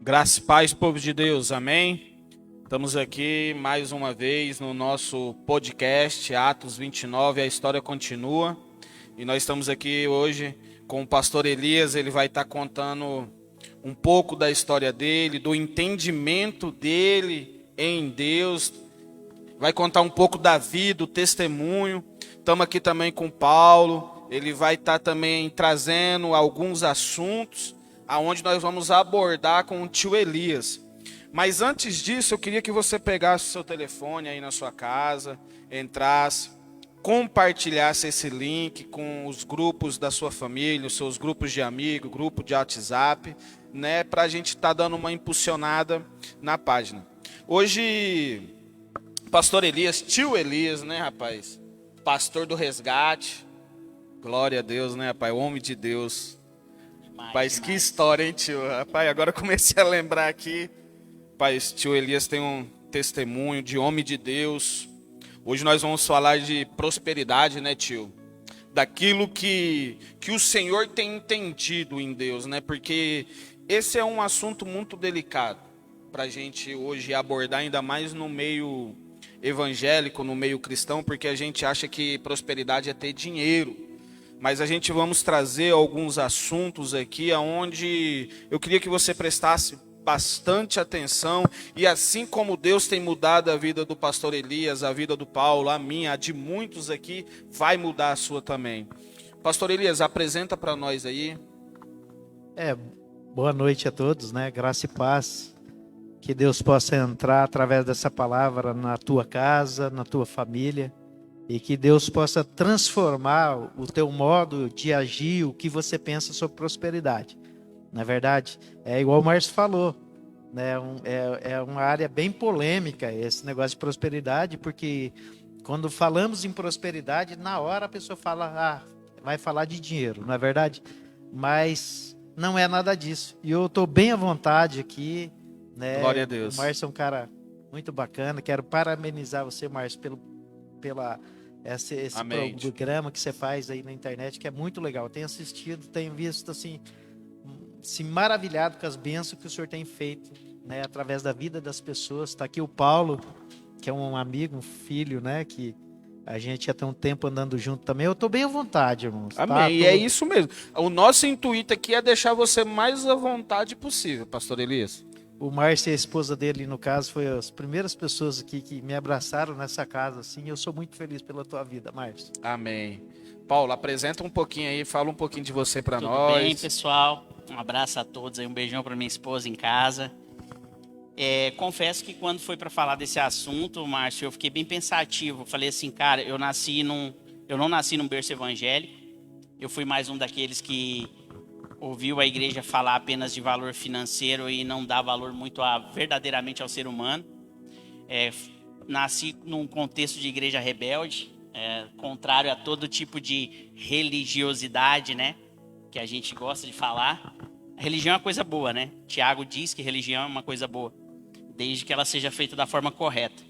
Graça e paz, povo de Deus, amém? Estamos aqui mais uma vez no nosso podcast Atos 29, a história continua. E nós estamos aqui hoje com o pastor Elias, ele vai estar contando um pouco da história dele, do entendimento dele em Deus. Vai contar um pouco da vida, do testemunho. Estamos aqui também com o Paulo, ele vai estar também trazendo alguns assuntos aonde nós vamos abordar com o tio Elias. Mas antes disso, eu queria que você pegasse o seu telefone aí na sua casa, entrasse, compartilhasse esse link com os grupos da sua família, os seus grupos de amigos, grupo de WhatsApp, né, para a gente estar dando uma impulsionada na página. Hoje, pastor Elias, tio Elias, né, rapaz? Pastor do resgate. Glória a Deus, né, rapaz? Homem de Deus. Rapaz, que história, hein, tio? Rapaz, agora eu comecei a lembrar aqui. Rapaz, tio Elias tem um testemunho de homem de Deus. Hoje nós vamos falar de prosperidade, né, tio? Daquilo que o Senhor tem entendido em Deus, né? Porque esse é um assunto muito delicado para a gente hoje abordar, ainda mais no meio evangélico, no meio cristão, porque a gente acha que prosperidade é ter dinheiro. Mas a gente vamos trazer alguns assuntos aqui aonde eu queria que você prestasse bastante atenção, e assim como Deus tem mudado a vida do pastor Elias, a vida do Paulo, a minha, a de muitos aqui, vai mudar a sua também. Pastor Elias, apresenta para nós aí. Boa noite a todos, né? Graça e paz. Que Deus possa entrar através dessa palavra na tua casa, na tua família, e que Deus possa transformar o teu modo de agir, o que você pensa sobre prosperidade. Na verdade, é igual o Márcio falou, né? É uma área bem polêmica esse negócio de prosperidade, porque quando falamos em prosperidade, na hora a pessoa fala, vai falar de dinheiro, não é verdade? Mas não é nada disso. E eu estou bem à vontade aqui, né? Glória a O Deus. Márcio é um cara muito bacana. Quero parabenizar você, Márcio, pela esse Amém. programa que você faz aí na internet, que é muito legal. Tenho assistido, tenho visto assim, se maravilhado com as bênçãos que o senhor tem feito, né, através da vida das pessoas. Está aqui o Paulo, que é um amigo, um filho, né, que a gente já tem um tempo andando junto também. Eu estou bem à vontade, irmãos, tá? Amém. E é isso mesmo. O nosso intuito aqui é deixar você mais à vontade possível, pastor Elias. O Márcio e a esposa dele, no caso, foi as primeiras pessoas aqui que me abraçaram nessa casa, assim. Eu sou muito feliz pela tua vida, Márcio. Amém. Paulo, apresenta um pouquinho aí, fala um pouquinho de você para Tudo bem, nós. pessoal? Um abraço a todos aí, um beijão para minha esposa em casa. Confesso que quando foi para falar desse assunto, Márcio, eu fiquei bem pensativo. Eu falei assim, cara, eu não nasci num berço evangélico. Eu fui mais um daqueles que ouviu a igreja falar apenas de valor financeiro e não dá valor muito verdadeiramente ao ser humano. Nasci num contexto de igreja rebelde, contrário a todo tipo de religiosidade, né? Que a gente gosta de falar. A religião é uma coisa boa, né? Tiago diz que religião é uma coisa boa, desde que ela seja feita da forma correta.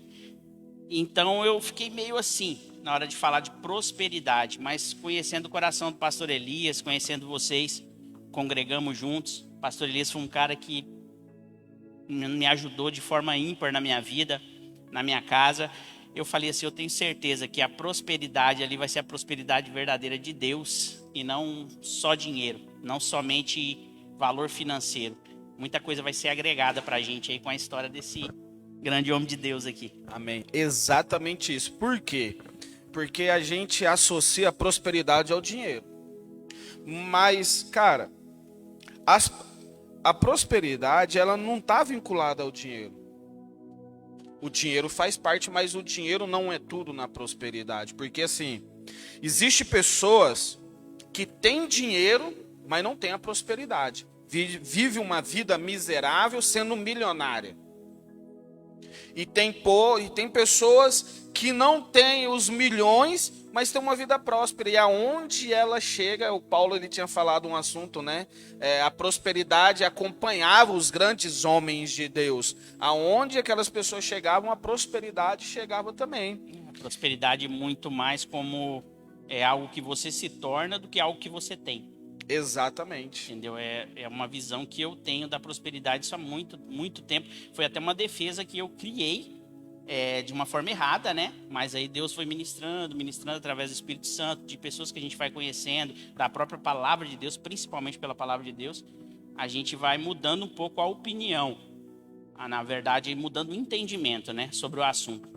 Então eu fiquei meio assim, na hora de falar de prosperidade, mas conhecendo o coração do pastor Elias, conhecendo vocês, congregamos juntos. O pastor Elias foi um cara que me ajudou de forma ímpar na minha vida, na minha casa. Eu falei assim, eu tenho certeza que a prosperidade ali vai ser a prosperidade verdadeira de Deus e não só dinheiro, não somente valor financeiro. Muita coisa vai ser agregada pra gente aí com a história desse grande homem de Deus aqui. Amém. Exatamente isso. Por quê? Porque a gente associa a prosperidade ao dinheiro. Mas, cara, a prosperidade, ela não está vinculada ao dinheiro. O dinheiro faz parte, mas o dinheiro não é tudo na prosperidade. Porque, assim, existem pessoas que têm dinheiro, mas não têm a prosperidade. Vive uma vida miserável sendo milionária. E tem pessoas que não têm os milhões, mas têm uma vida próspera. E aonde ela chega, o Paulo ele tinha falado um assunto, né? A prosperidade acompanhava os grandes homens de Deus. Aonde aquelas pessoas chegavam, a prosperidade chegava também. A prosperidade muito mais como algo que você se torna do que algo que você tem. Exatamente. Entendeu? É uma visão que eu tenho da prosperidade isso há muito, muito tempo. Foi até uma defesa que eu criei de uma forma errada, né? Mas aí Deus foi ministrando através do Espírito Santo, de pessoas que a gente vai conhecendo, da própria palavra de Deus, principalmente pela palavra de Deus, a gente vai mudando um pouco a opinião. Na verdade, mudando o entendimento, né? Sobre o assunto.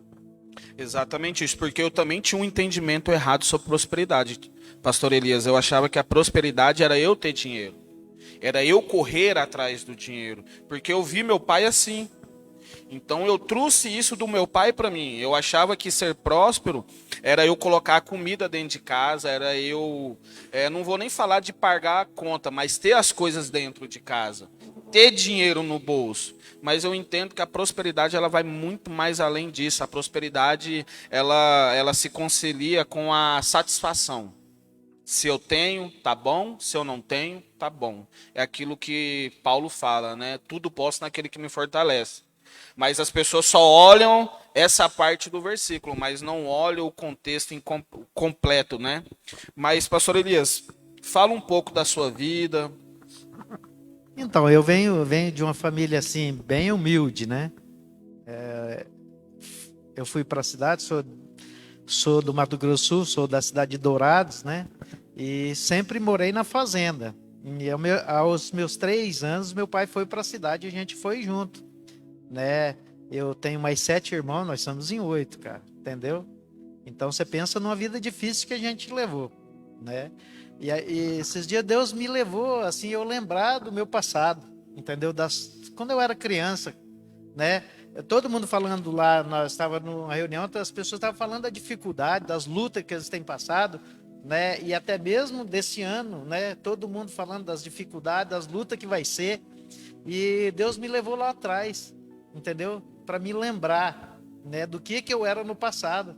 Exatamente isso, porque eu também tinha um entendimento errado sobre prosperidade. Pastor Elias, eu achava que a prosperidade era eu ter dinheiro. Era eu correr atrás do dinheiro. Porque eu vi meu pai assim. Então eu trouxe isso do meu pai para mim. Eu achava que ser próspero era eu colocar comida dentro de casa, era eu... não vou nem falar de pagar a conta, mas ter as coisas dentro de casa. Ter dinheiro no bolso. Mas eu entendo que a prosperidade ela vai muito mais além disso. A prosperidade ela se concilia com a satisfação. Se eu tenho, tá bom. Se eu não tenho, tá bom. É aquilo que Paulo fala, né? Tudo posso naquele que me fortalece. Mas as pessoas só olham essa parte do versículo, mas não olham o contexto completo, né? Mas, pastor Elias, fala um pouco da sua vida. Então, eu venho de uma família assim, bem humilde, né? Eu fui para a cidade, sou do Mato Grosso do Sul, sou da cidade de Dourados, né? E sempre morei na fazenda. E aos meus 3 anos, meu pai foi para a cidade e a gente foi junto, né? Eu tenho mais 7 irmãos, nós somos em 8, cara, entendeu? Então você pensa numa vida difícil que a gente levou, né? E esses dias Deus me levou, assim, eu lembrar do meu passado, entendeu? Quando eu era criança, né? Todo mundo falando lá, nós estávamos numa reunião, as pessoas estavam falando da dificuldade, das lutas que eles têm passado, né? E até mesmo desse ano, né? Todo mundo falando das dificuldades, das lutas que vai ser. E Deus me levou lá atrás, entendeu? Para me lembrar, né? Do que eu era no passado,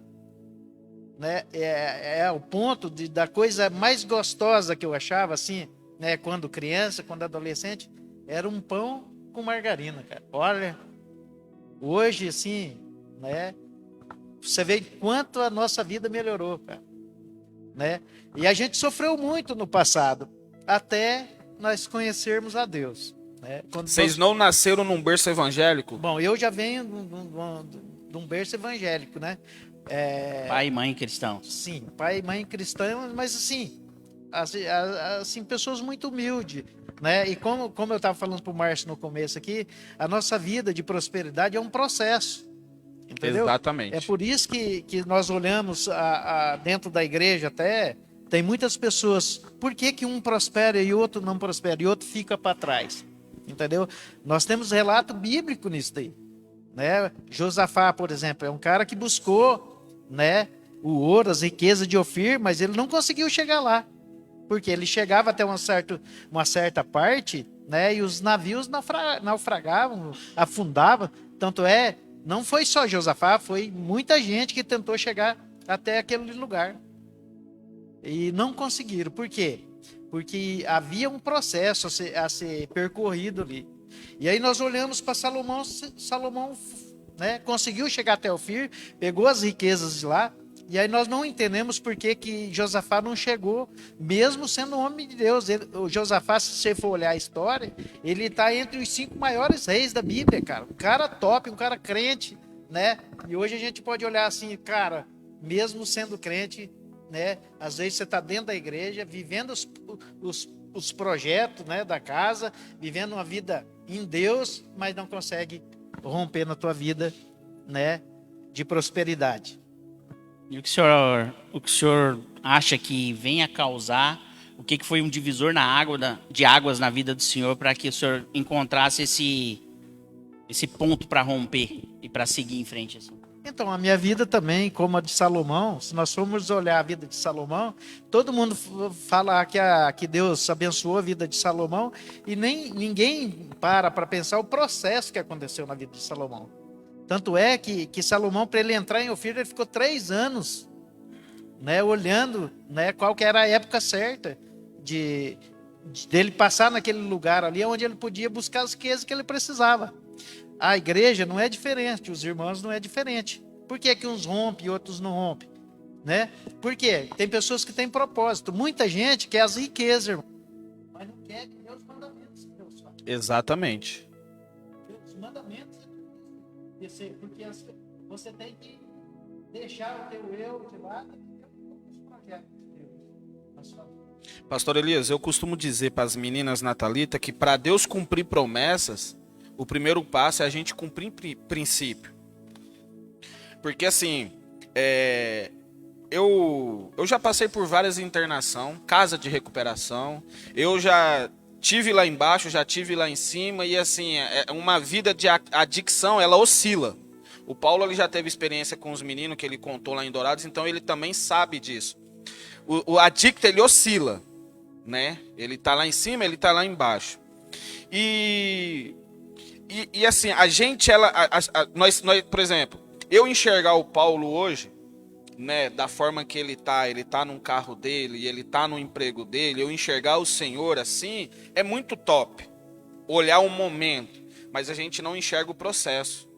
né? É o ponto da coisa mais gostosa que eu achava, assim, né? Quando criança, quando adolescente, era um pão com margarina, cara. Olha, hoje, assim, né? Você vê quanto a nossa vida melhorou, cara, né? E a gente sofreu muito no passado, até nós conhecermos a Deus, né? Vocês não nasceram num berço evangélico? Bom, eu já venho de um berço evangélico, né? Pai e mãe cristãos. Sim, pai e mãe cristãos, mas assim, pessoas muito humildes, né? E como eu estava falando para o Márcio no começo aqui, a nossa vida de prosperidade é um processo, entendeu? Exatamente. É por isso que nós olhamos dentro da igreja até, tem muitas pessoas, por que um prospera e o outro não prospera, e o outro fica para trás, entendeu? Nós temos relato bíblico nisso daí, né? Josafá, por exemplo, é um cara que buscou, né, o ouro, as riquezas de Ofir, mas ele não conseguiu chegar lá, porque ele chegava até uma certa parte, né, e os navios naufragavam, afundavam. Tanto não foi só Josafá, foi muita gente que tentou chegar até aquele lugar e não conseguiram. Por quê? Porque havia um processo a ser percorrido ali. E aí nós olhamos para Salomão, né, conseguiu chegar até Ofir, pegou as riquezas de lá, e aí nós não entendemos por que Josafá não chegou, mesmo sendo homem de Deus. O Josafá, se você for olhar a história, ele está entre os 5 maiores reis da Bíblia, cara. Um cara top, um cara crente, né? E hoje a gente pode olhar assim, cara, mesmo sendo crente, né? Às vezes você está dentro da igreja, vivendo os projetos, né, da casa, vivendo uma vida em Deus, mas não consegue romper na tua vida, né, de prosperidade. E o que o senhor acha que vem a causar, o que foi um divisor de águas na vida do senhor para que o senhor encontrasse esse ponto para romper e para seguir em frente? Assim? Então, a minha vida também, como a de Salomão, se nós formos olhar a vida de Salomão, todo mundo fala que Deus abençoou a vida de Salomão e ninguém para pensar o processo que aconteceu na vida de Salomão. Tanto é que Salomão, para ele entrar em Ofir, ele ficou 3 anos, né, olhando, né, qual que era a época certa dele passar naquele lugar ali, onde ele podia buscar as riquezas que ele precisava. A igreja não é diferente, os irmãos não é diferente. Por que uns rompem e outros não rompem? Né? Por quê? Tem pessoas que têm propósito. Muita gente quer as riquezas, irmão. quer que Deus mandamentos que Deus faz. Exatamente. Os mandamentos porque você tem que deixar o teu eu de lado e ter os projetos de Deus na sua vida. Pastor Elias, eu costumo dizer para as meninas na Thalita que para Deus cumprir promessas, o primeiro passo é a gente cumprir princípio. Porque assim, eu já passei por várias internações, casa de recuperação, eu já tive lá embaixo, já tive lá em cima, e assim, uma vida de adicção, ela oscila. O Paulo ele já teve experiência com os meninos que ele contou lá em Dourados, então ele também sabe disso. O adicto, ele oscila, né? Ele tá lá em cima, ele tá lá embaixo. E assim, a gente, nós, por exemplo, eu enxergar o Paulo hoje, né, da forma que ele tá num carro dele, ele tá no emprego dele, eu enxergar o Senhor assim, é muito top. Olhar um momento, mas a gente não enxerga o processo.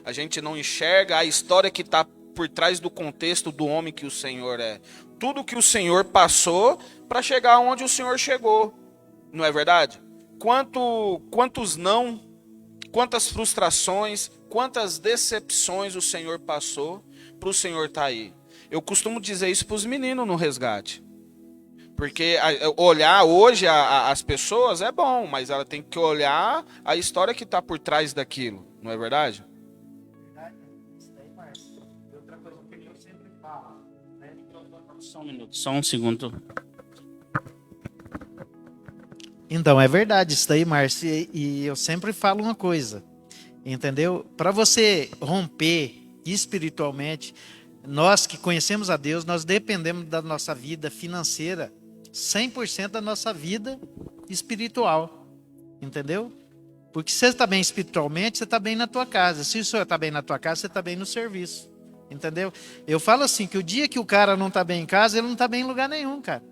A gente não enxerga a história que está por trás do contexto do homem que o Senhor é. Tudo que o Senhor passou para chegar onde o Senhor chegou. Não é verdade? Quantos não, quantas frustrações, quantas decepções o Senhor passou para o Senhor estar aí. Eu costumo dizer isso para os meninos no resgate. Porque olhar hoje as pessoas é bom, mas ela tem que olhar a história que está por trás daquilo. Não é verdade? Outra coisa que eu sempre falo, né? Só um minuto, só um segundo. Então, é verdade isso daí, Márcio, e eu sempre falo uma coisa, entendeu? Para você romper espiritualmente, nós que conhecemos a Deus, nós dependemos da nossa vida financeira, 100% da nossa vida espiritual, entendeu? Porque se você está bem espiritualmente, você está bem na tua casa. Se o senhor está bem na tua casa, você está bem no serviço, entendeu? Eu falo assim, que o dia que o cara não está bem em casa, ele não está bem em lugar nenhum, cara.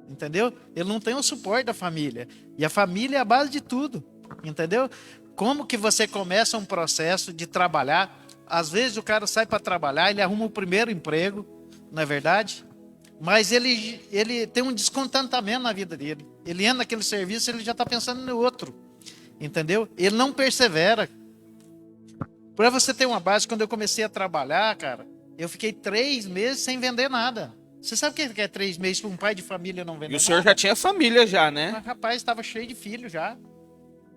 Entendeu? Ele não tem o suporte da família. E a família é a base de tudo. Entendeu? Como que você começa um processo de trabalhar? Às vezes o cara sai para trabalhar, ele arruma o primeiro emprego, não é verdade? Mas ele tem um descontentamento na vida dele. Ele entra naquele serviço, ele já está pensando no outro. Entendeu? Ele não persevera. Para você ter uma base, quando eu comecei a trabalhar, cara, eu fiquei 3 meses sem vender nada. Você sabe o que é 3 meses para um pai de família não vender nada? E o senhor já tinha família já, né? Mas, rapaz, estava cheio de filho já.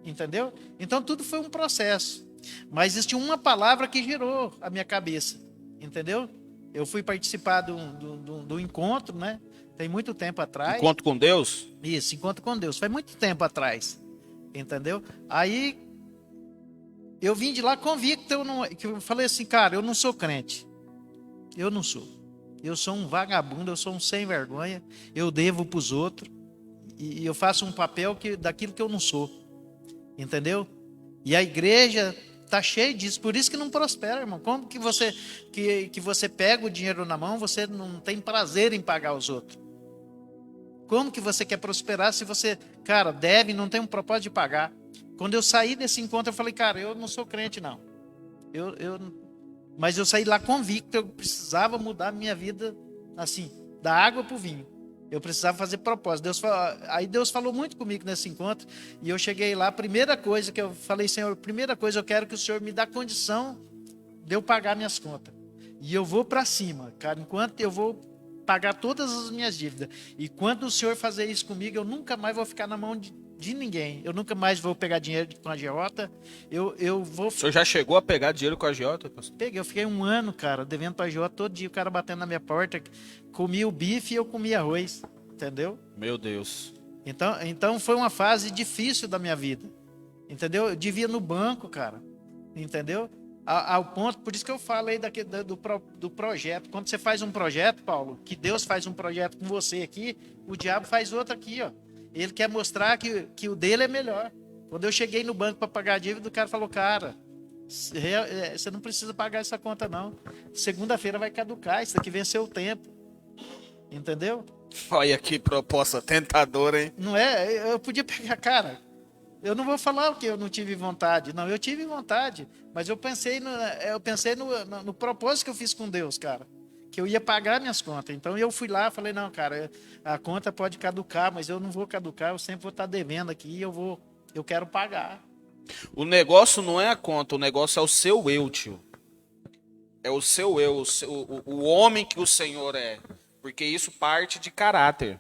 Entendeu? Então tudo foi um processo. Mas existe uma palavra que girou a minha cabeça. Entendeu? Eu fui participar do encontro, né? Tem muito tempo atrás. Encontro com Deus? Isso, encontro com Deus. Foi muito tempo atrás. Entendeu? Aí eu vim de lá convicto, que eu falei assim, cara, eu não sou crente. Eu não sou. Eu sou um vagabundo, eu sou um sem vergonha, eu devo para os outros e eu faço um papel daquilo que eu não sou, entendeu? E a igreja está cheia disso, por isso que não prospera, irmão. Como que você pega o dinheiro na mão, você não tem prazer em pagar os outros? Como que você quer prosperar se você, cara, deve, não tem um propósito de pagar? Quando eu saí desse encontro, eu falei, cara, eu não sou crente, não. Mas eu saí lá convicto, eu precisava mudar a minha vida, assim, da água para o vinho. Eu precisava fazer propósito. Aí Deus falou muito comigo nesse encontro, e eu cheguei lá, a primeira coisa que eu falei, Senhor, primeira coisa, eu quero que o Senhor me dê condição de eu pagar minhas contas. E eu vou para cima, cara, enquanto eu vou pagar todas as minhas dívidas. E quando o Senhor fazer isso comigo, eu nunca mais vou ficar na mão de ninguém. Eu nunca mais vou pegar dinheiro com a agiota. Eu vou... O senhor já chegou a pegar dinheiro com a agiota, pastor? Peguei, eu fiquei 1 ano, cara, devendo pra agiota todo dia, o cara batendo na minha porta, comia o bife e eu comia arroz, entendeu? Meu Deus. Então foi uma fase difícil da minha vida, entendeu? Eu devia no banco, cara, entendeu? Ao ponto, por isso que eu falo aí do projeto. Quando você faz um projeto, Paulo, que Deus faz um projeto com você aqui, o diabo faz outro aqui, ó. Ele quer mostrar que o dele é melhor. Quando eu cheguei no banco para pagar a dívida, o cara falou, cara, você não precisa pagar essa conta, não. Segunda-feira vai caducar, isso aqui venceu o tempo. Entendeu? Olha que proposta tentadora, hein? Não é? Eu podia pegar, cara. Eu não vou falar o que eu não tive vontade. Não, eu tive vontade. Mas eu pensei no propósito que eu fiz com Deus, cara. que eu ia pagar minhas contas. Então eu fui lá, falei, não, cara, a conta pode caducar, mas eu não vou caducar, eu sempre vou estar devendo aqui, e eu quero pagar. O negócio não é a conta, o negócio é o seu eu, tio. É o seu eu, o homem que o Senhor é. Porque isso parte de caráter.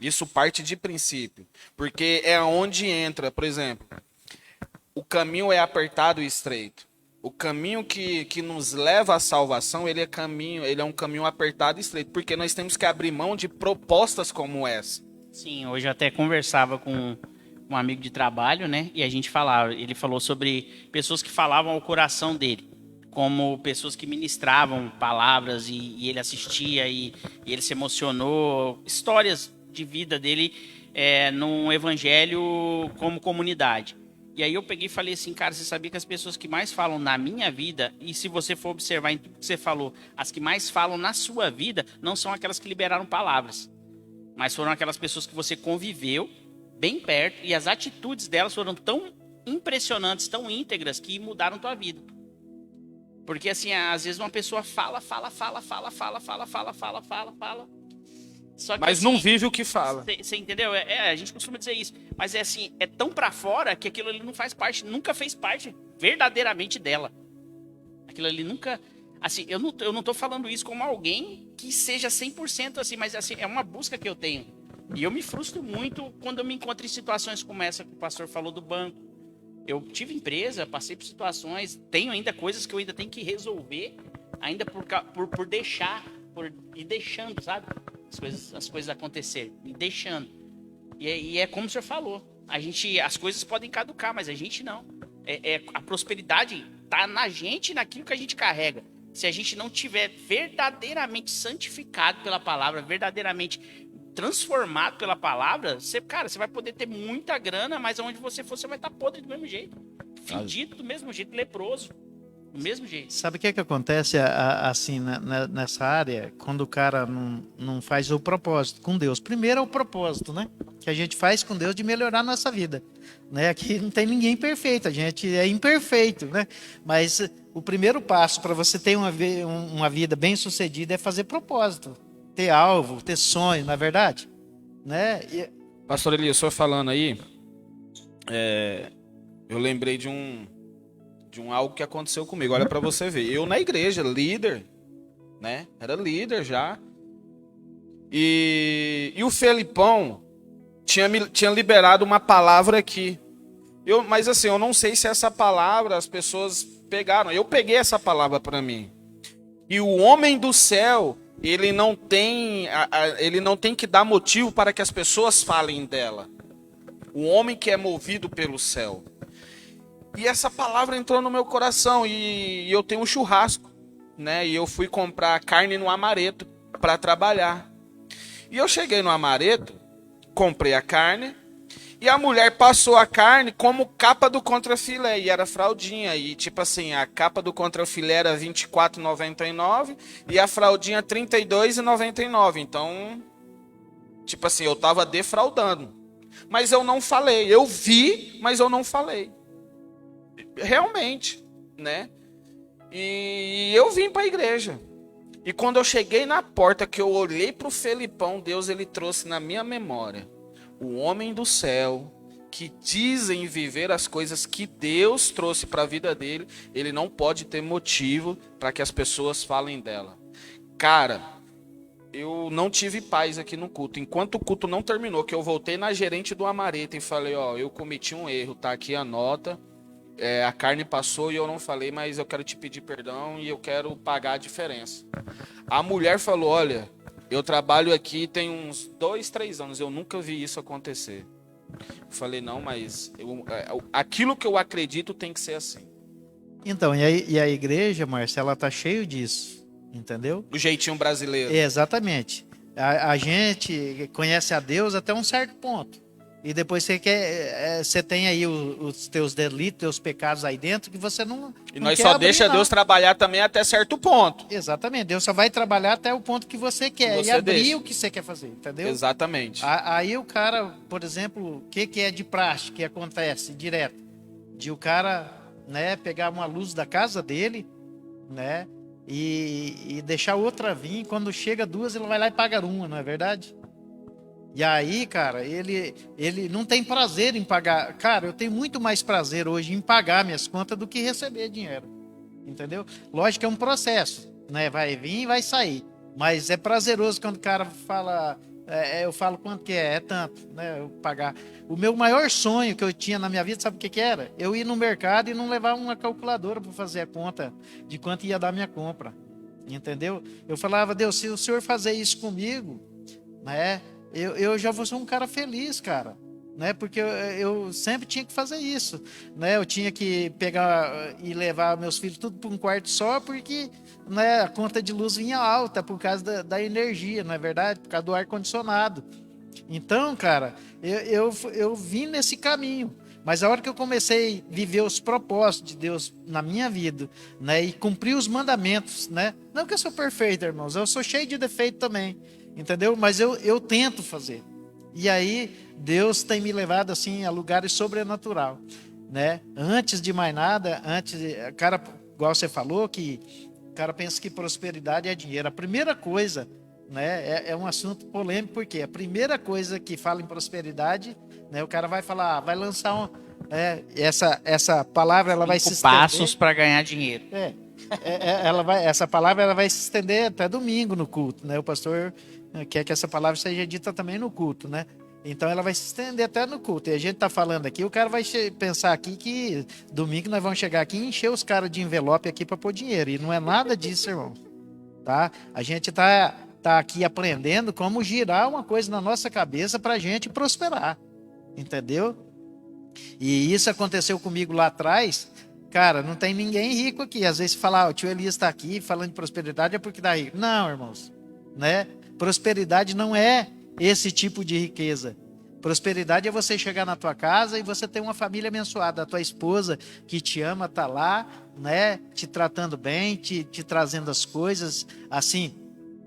Isso parte de princípio. Porque é onde entra, por exemplo, o caminho é apertado e estreito. O caminho que nos leva à salvação, ele é um caminho apertado e estreito. Porque nós temos que abrir mão de propostas como essa. Sim, hoje eu até conversava com um amigo de trabalho, né? E a gente falava, ele falou sobre pessoas que falavam ao coração dele, como pessoas que ministravam palavras e ele assistia e ele se emocionou, histórias de vida dele num evangelho como comunidade. E aí eu peguei e falei assim, cara, você sabia que as pessoas que mais falam na minha vida, e se você for observar em tudo que você falou, as que mais falam na sua vida não são aquelas que liberaram palavras, mas foram aquelas pessoas que você conviveu bem perto e as atitudes delas foram tão impressionantes, tão íntegras, que mudaram tua vida. Porque assim, às vezes uma pessoa fala. Só que, Mas assim, não vive o que fala. Você entendeu? A gente costuma dizer isso. Mas é assim, é tão pra fora que aquilo ali não faz parte, nunca fez parte verdadeiramente dela. Aquilo ali nunca... Assim, eu não tô falando isso como alguém que seja 100% assim, mas assim, é uma busca que eu tenho. E eu me frustro muito quando eu me encontro em situações como essa que o pastor falou do banco. Eu tive empresa, passei por situações, tenho ainda coisas que eu ainda tenho que resolver, ainda por deixar, por ir deixando, sabe? As coisas acontecerem, e deixando. E é como o senhor falou, as coisas podem caducar, mas a gente não. A prosperidade tá na gente, naquilo que a gente carrega. Se a gente não tiver verdadeiramente santificado pela palavra, verdadeiramente transformado pela palavra, você vai poder ter muita grana, mas aonde você for, você vai estar podre do mesmo jeito. Fedido do mesmo jeito, leproso. Do mesmo jeito. Sabe o que acontece assim nessa área, quando o cara não faz o propósito com Deus? Primeiro é o propósito, né? Que a gente faz com Deus de melhorar a nossa vida. Né? Aqui não tem ninguém perfeito, a gente é imperfeito, né? Mas o primeiro passo para você ter uma vida bem sucedida é fazer propósito. Ter alvo, ter sonho, não é verdade? Né? Pastor Elias, o senhor falando aí, eu lembrei de algo que aconteceu comigo. Olha para você ver. Eu na igreja, líder, né? Era líder já. E o Felipão tinha liberado uma palavra aqui. Mas assim, eu não sei se essa palavra as pessoas pegaram. Eu peguei essa palavra para mim. E o homem do céu, ele não tem que dar motivo para que as pessoas falem dela. O homem que é movido pelo céu. E essa palavra entrou no meu coração e eu tenho um churrasco, né? E eu fui comprar carne no Amareto para trabalhar. E eu cheguei no Amareto, comprei a carne e a mulher passou a carne como capa do contrafilé e era fraldinha. E tipo assim, a capa do contrafilé era R$ 24,99 e a fraldinha R$ 32,99. Então, tipo assim, eu tava defraudando. Mas eu não falei. Eu vi, mas eu não falei. Realmente, né? E eu vim para a igreja. E quando eu cheguei na porta, que eu olhei para o Felipão, Deus ele trouxe na minha memória o homem do céu, que dizem viver as coisas que Deus trouxe para a vida dele, ele não pode ter motivo para que as pessoas falem dela. Cara, eu não tive paz aqui no culto. Enquanto o culto não terminou, que eu voltei na gerente do Amareto e falei, ó, eu cometi um erro, tá aqui a nota. A carne passou e eu não falei, mas eu quero te pedir perdão e eu quero pagar a diferença. A mulher falou, olha, eu trabalho aqui tem uns 2, 3 anos, eu nunca vi isso acontecer. Eu falei, não, mas aquilo que eu acredito tem que ser assim. Então, e a igreja, Márcia, ela tá cheio disso, entendeu? Do jeitinho brasileiro. Exatamente. A gente conhece a Deus até um certo ponto. E depois você tem aí os teus delitos, teus pecados aí dentro que você não. E nós só deixa Deus trabalhar também até certo ponto. Exatamente. Deus só vai trabalhar até o ponto que você quer. Você e abrir deixa. o que você quer fazer, entendeu? Exatamente. Aí o cara, por exemplo, o que é de praxe, que acontece direto? De o cara, né, pegar uma luz da casa dele, né? e deixar outra vir. Quando chega duas, ele vai lá e paga uma, não é verdade? E aí, cara, ele não tem prazer em pagar. Cara, eu tenho muito mais prazer hoje em pagar minhas contas do que receber dinheiro. Entendeu? Lógico que é um processo, né? Vai vir e vai sair. Mas é prazeroso quando o cara fala. Eu falo quanto que é tanto, né? Eu pagar. O meu maior sonho que eu tinha na minha vida, sabe o que que era? Eu ir no mercado e não levar uma calculadora para fazer a conta de quanto ia dar minha compra. Entendeu? Eu falava, Deus, se o senhor fazer isso comigo, né? Eu já vou ser um cara feliz, cara. Né? Porque eu sempre tinha que fazer isso. Né? Eu tinha que pegar e levar meus filhos tudo para um quarto só, porque, né, a conta de luz vinha alta por causa da energia, não é verdade? Por causa do ar-condicionado. Então, cara, eu vim nesse caminho. Mas a hora que eu comecei a viver os propósitos de Deus na minha vida, né, e cumprir os mandamentos, né? Não que eu sou perfeito, irmãos, eu sou cheio de defeito também, entendeu? Mas eu tento fazer. E aí Deus tem me levado assim a lugares sobrenatural, né? Antes de mais nada, cara, igual você falou, que o cara pensa que prosperidade é dinheiro. A primeira coisa, né, é um assunto polêmico, porque a primeira coisa que fala em prosperidade, né, o cara vai falar, vai lançar essa palavra, ela vai se 5 estender. passos para ganhar dinheiro. Essa palavra ela vai se estender até domingo no culto, né? O pastor quer que essa palavra seja dita também no culto, né? Então ela vai se estender até no culto. E a gente está falando aqui, o cara vai pensar aqui que domingo nós vamos chegar aqui e encher os caras de envelope aqui para pôr dinheiro. E não é nada disso, irmão. Tá? A gente tá aqui aprendendo como girar uma coisa na nossa cabeça para a gente prosperar. Entendeu? E isso aconteceu comigo lá atrás. Cara, não tem ninguém rico aqui. Às vezes fala, o tio Elias está aqui falando de prosperidade é porque está rico. Não, irmãos. Né? Prosperidade não é esse tipo de riqueza. Prosperidade é você chegar na tua casa e você ter uma família abençoada. A tua esposa que te ama está lá, né? Te tratando bem, te trazendo as coisas assim,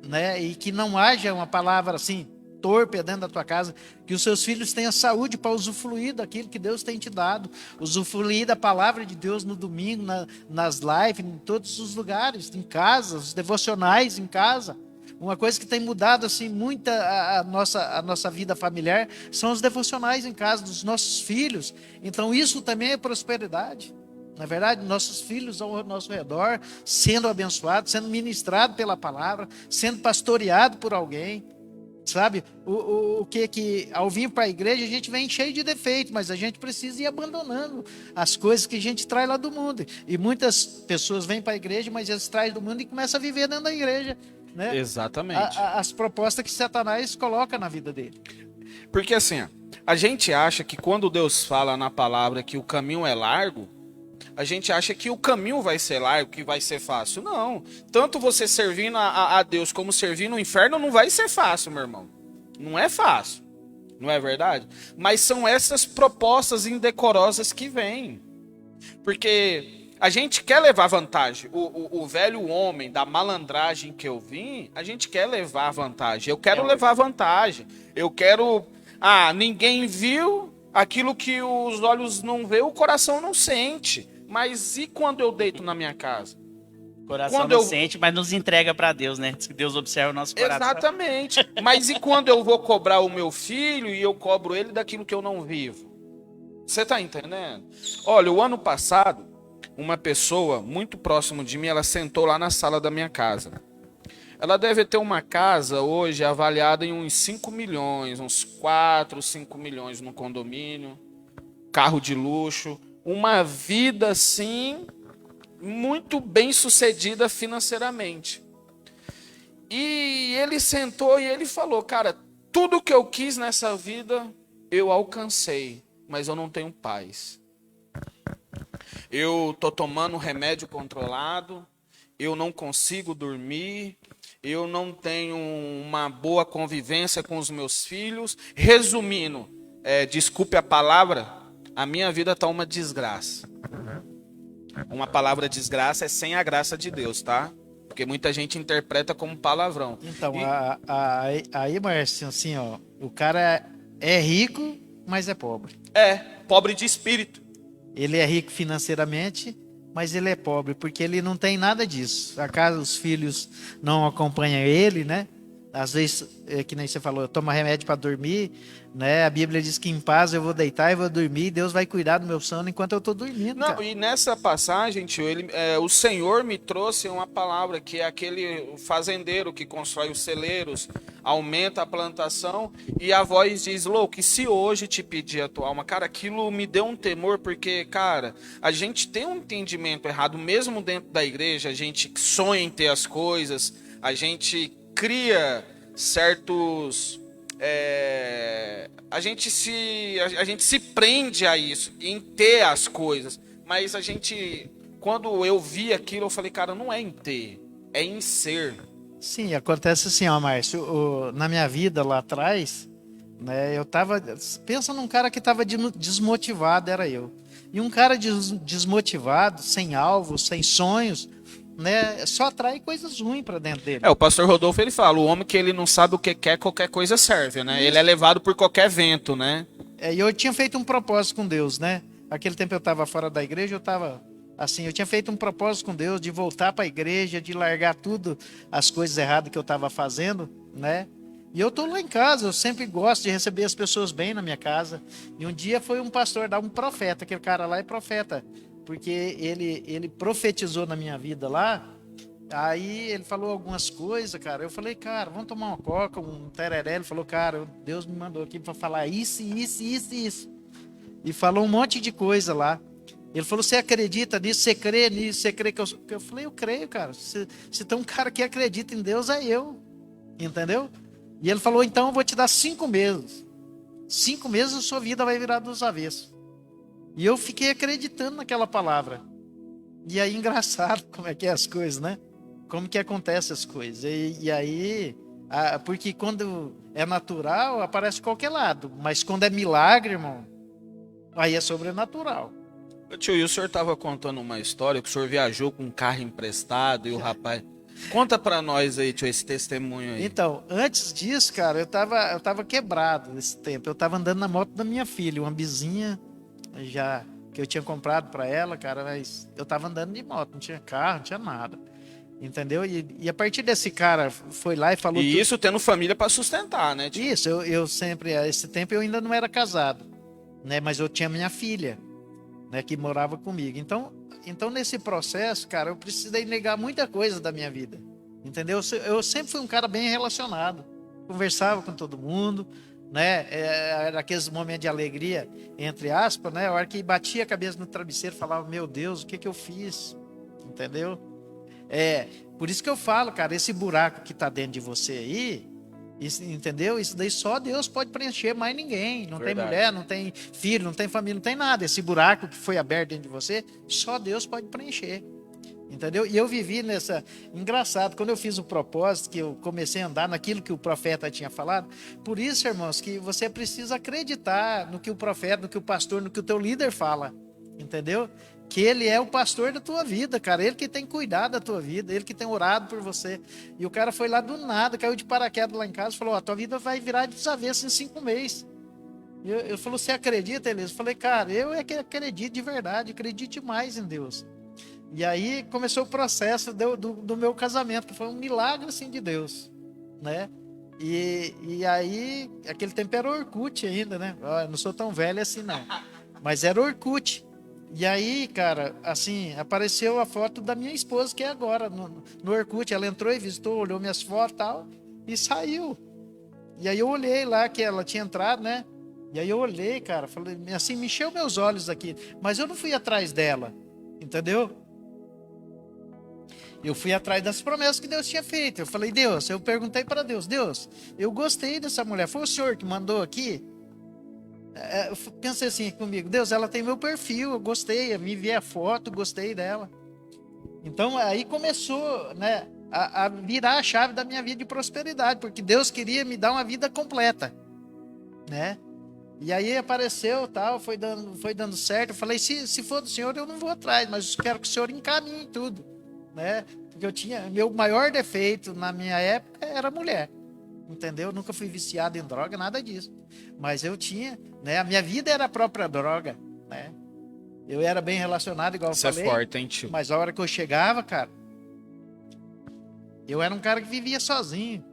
né? E que não haja uma palavra assim torpe dentro da tua casa, que os seus filhos tenham saúde para usufruir daquilo que Deus tem te dado, usufruir da palavra de Deus no domingo, nas lives, em todos os lugares, em casa, os devocionais em casa. Uma coisa que tem mudado assim muito a nossa vida familiar são os devocionais em casa dos nossos filhos. Então isso também é prosperidade. Na verdade, nossos filhos ao nosso redor, sendo abençoados, sendo ministrados pela palavra, sendo pastoreados por alguém. Sabe, o que ao vir para a igreja a gente vem cheio de defeito, mas a gente precisa ir abandonando as coisas que a gente traz lá do mundo. E muitas pessoas vêm para a igreja, mas eles trazem do mundo e começam a viver dentro da igreja, né? Exatamente. As propostas que Satanás coloca na vida dele. Porque assim, a gente acha que quando Deus fala na palavra que o caminho é largo, a gente acha que o caminho vai ser largo, que vai ser fácil. Não. Tanto você servindo a Deus como servindo o inferno não vai ser fácil, meu irmão. Não é fácil. Não é verdade? Mas são essas propostas indecorosas que vêm. Porque a gente quer levar vantagem. O velho homem da malandragem que eu vim, a gente quer levar vantagem. Eu quero levar vantagem. Eu quero... ninguém viu aquilo que os olhos não vê, o coração não sente. Mas e quando eu deito na minha casa? O coração não sente, mas nos entrega para Deus, né? Diz que Deus observa o nosso coração. Exatamente. Mas e quando eu vou cobrar o meu filho e eu cobro ele daquilo que eu não vivo? Você tá entendendo? Olha, o ano passado, uma pessoa muito próximo de mim, ela sentou lá na sala da minha casa. Ela deve ter uma casa hoje avaliada em uns 5 milhões, uns 4, 5 milhões no condomínio, carro de luxo, uma vida assim muito bem sucedida financeiramente. E ele sentou e ele falou, cara, tudo que eu quis nessa vida eu alcancei, mas eu não tenho paz. Eu tô tomando remédio controlado, eu não consigo dormir, eu não tenho uma boa convivência com os meus filhos. Resumindo, desculpe a palavra, a minha vida está uma desgraça. Uma palavra desgraça é sem a graça de Deus, tá? Porque muita gente interpreta como palavrão. Então, aí, Márcio, assim, ó, o cara é rico, mas é pobre. Pobre de espírito. Ele é rico financeiramente, mas ele é pobre, porque ele não tem nada disso. A casa, os filhos não acompanham ele, né? Às vezes, que nem você falou, toma remédio para dormir, né? A Bíblia diz que em paz eu vou deitar e vou dormir, Deus vai cuidar do meu sono enquanto eu estou dormindo, Não, cara. e nessa passagem, tio, o Senhor me trouxe uma palavra que é aquele fazendeiro que constrói os celeiros, aumenta a plantação, e a voz diz, louco, e se hoje te pedir a tua alma? Cara, aquilo me deu um temor, porque, cara, a gente tem um entendimento errado, mesmo dentro da igreja, a gente sonha em ter as coisas, a gente cria certos... a gente se prende a isso, em ter as coisas, mas a gente, quando eu vi aquilo, eu falei, cara, não é em ter, é em ser. Sim, acontece assim, ó, Márcio, na minha vida lá atrás, né, eu tava, pensa num cara que tava desmotivado, era eu. E um cara desmotivado, sem alvo, sem sonhos, né, só atrai coisas ruins para dentro dele. O pastor Rodolfo, ele fala, o homem que ele não sabe o que quer, qualquer coisa serve, né? Isso. Ele é levado por qualquer vento, né? E eu tinha feito um propósito com Deus, né? Aquele tempo eu estava fora da igreja, eu estava assim, eu tinha feito um propósito com Deus de voltar para a igreja, de largar tudo, as coisas erradas que eu estava fazendo, né? E eu tô lá em casa, eu sempre gosto de receber as pessoas bem na minha casa. E um dia foi um pastor, um profeta, aquele cara lá é profeta, porque ele profetizou na minha vida lá. Aí ele falou algumas coisas, cara. Eu falei, cara, vamos tomar uma coca, um tereré. Ele falou, cara, Deus me mandou aqui para falar isso, isso, isso, isso. E falou um monte de coisa lá. Ele falou, você acredita nisso? Você crê nisso? Você crê que eu falei, eu creio, cara. Se tem um cara que acredita em Deus, é eu. Entendeu? E ele falou, então eu vou te dar 5 meses. 5 meses a sua vida vai virar dos avessos. E eu fiquei acreditando naquela palavra. E aí, engraçado como é que é as coisas, né? Como que acontecem as coisas. E aí, porque quando é natural, aparece de qualquer lado. Mas quando é milagre, irmão, aí é sobrenatural. Tio, e o senhor estava contando uma história que o senhor viajou com um carro emprestado e o rapaz... Conta pra nós aí, tio, esse testemunho aí. Então, antes disso, cara, eu tava quebrado nesse tempo. Eu tava andando na moto da minha filha, uma bizinha já que eu tinha comprado para ela, cara, mas eu tava andando de moto, não tinha carro, não tinha nada. Entendeu? E a partir desse cara foi lá e falou... E isso tendo família para sustentar, né, tio? Isso, eu sempre, a esse tempo eu ainda não era casado, né? Mas eu tinha minha filha, né, que morava comigo. Então nesse processo, cara, eu precisei negar muita coisa da minha vida. Entendeu? Eu sempre fui um cara bem relacionado. Conversava com todo mundo, né? Era aqueles momentos de alegria, entre aspas, né? A hora que batia a cabeça no travesseiro, falava, meu Deus, o que eu fiz? Entendeu? Por isso que eu falo, cara, esse buraco que tá dentro de você aí, entendeu? Isso daí só Deus pode preencher, mais ninguém. Não tem mulher, não tem filho, não tem família, não tem nada. Esse buraco que foi aberto dentro de você, só Deus pode preencher. Entendeu? E eu vivi nessa... Engraçado, quando eu fiz o propósito, que eu comecei a andar naquilo que o profeta tinha falado, por isso, irmãos, que você precisa acreditar no que o profeta, no que o pastor, no que o teu líder fala. Entendeu? Que ele é o pastor da tua vida, cara. Ele que tem cuidado da tua vida, ele que tem orado por você. E o cara foi lá do nada, caiu de paraquedas lá em casa e falou, a tua vida vai virar de avesso em 5 meses. Eu falou, você acredita, Elias? Eu falei, cara, eu é que acredito de verdade, acredito demais em Deus. E aí começou o processo do meu casamento, que foi um milagre assim de Deus, né? E aí, aquele tempo era Orkut ainda, né? Eu não sou tão velho assim não, mas era Orkut. E aí, cara, assim, apareceu a foto da minha esposa, que é agora, no Orkut. Ela entrou e visitou, olhou minhas fotos e tal, e saiu. E aí eu olhei lá que ela tinha entrado, né? E aí eu olhei, cara, falei, assim, me encheu meus olhos aqui. Mas eu não fui atrás dela, entendeu? Eu fui atrás das promessas que Deus tinha feito. Eu falei, Deus, eu perguntei para Deus, Deus, eu gostei dessa mulher. Foi o Senhor que mandou aqui? Eu pensei assim comigo, Deus, ela tem meu perfil, eu gostei, eu me vi a foto, gostei dela. Então aí começou, né, a virar a chave da minha vida de prosperidade, porque Deus queria me dar uma vida completa, né? E aí apareceu, tal, foi dando certo. Eu falei, se for do Senhor, eu não vou atrás, mas eu quero que o Senhor encaminhe tudo, né? Porque meu maior defeito na minha época era mulher. Entendeu? Eu nunca fui viciado em droga, nada disso. Mas eu tinha, né? A minha vida era a própria droga, né? Eu era bem relacionado, igual Isso eu é falei. forte, hein, tio? Mas a hora que eu chegava, cara, eu era um cara que vivia sozinho.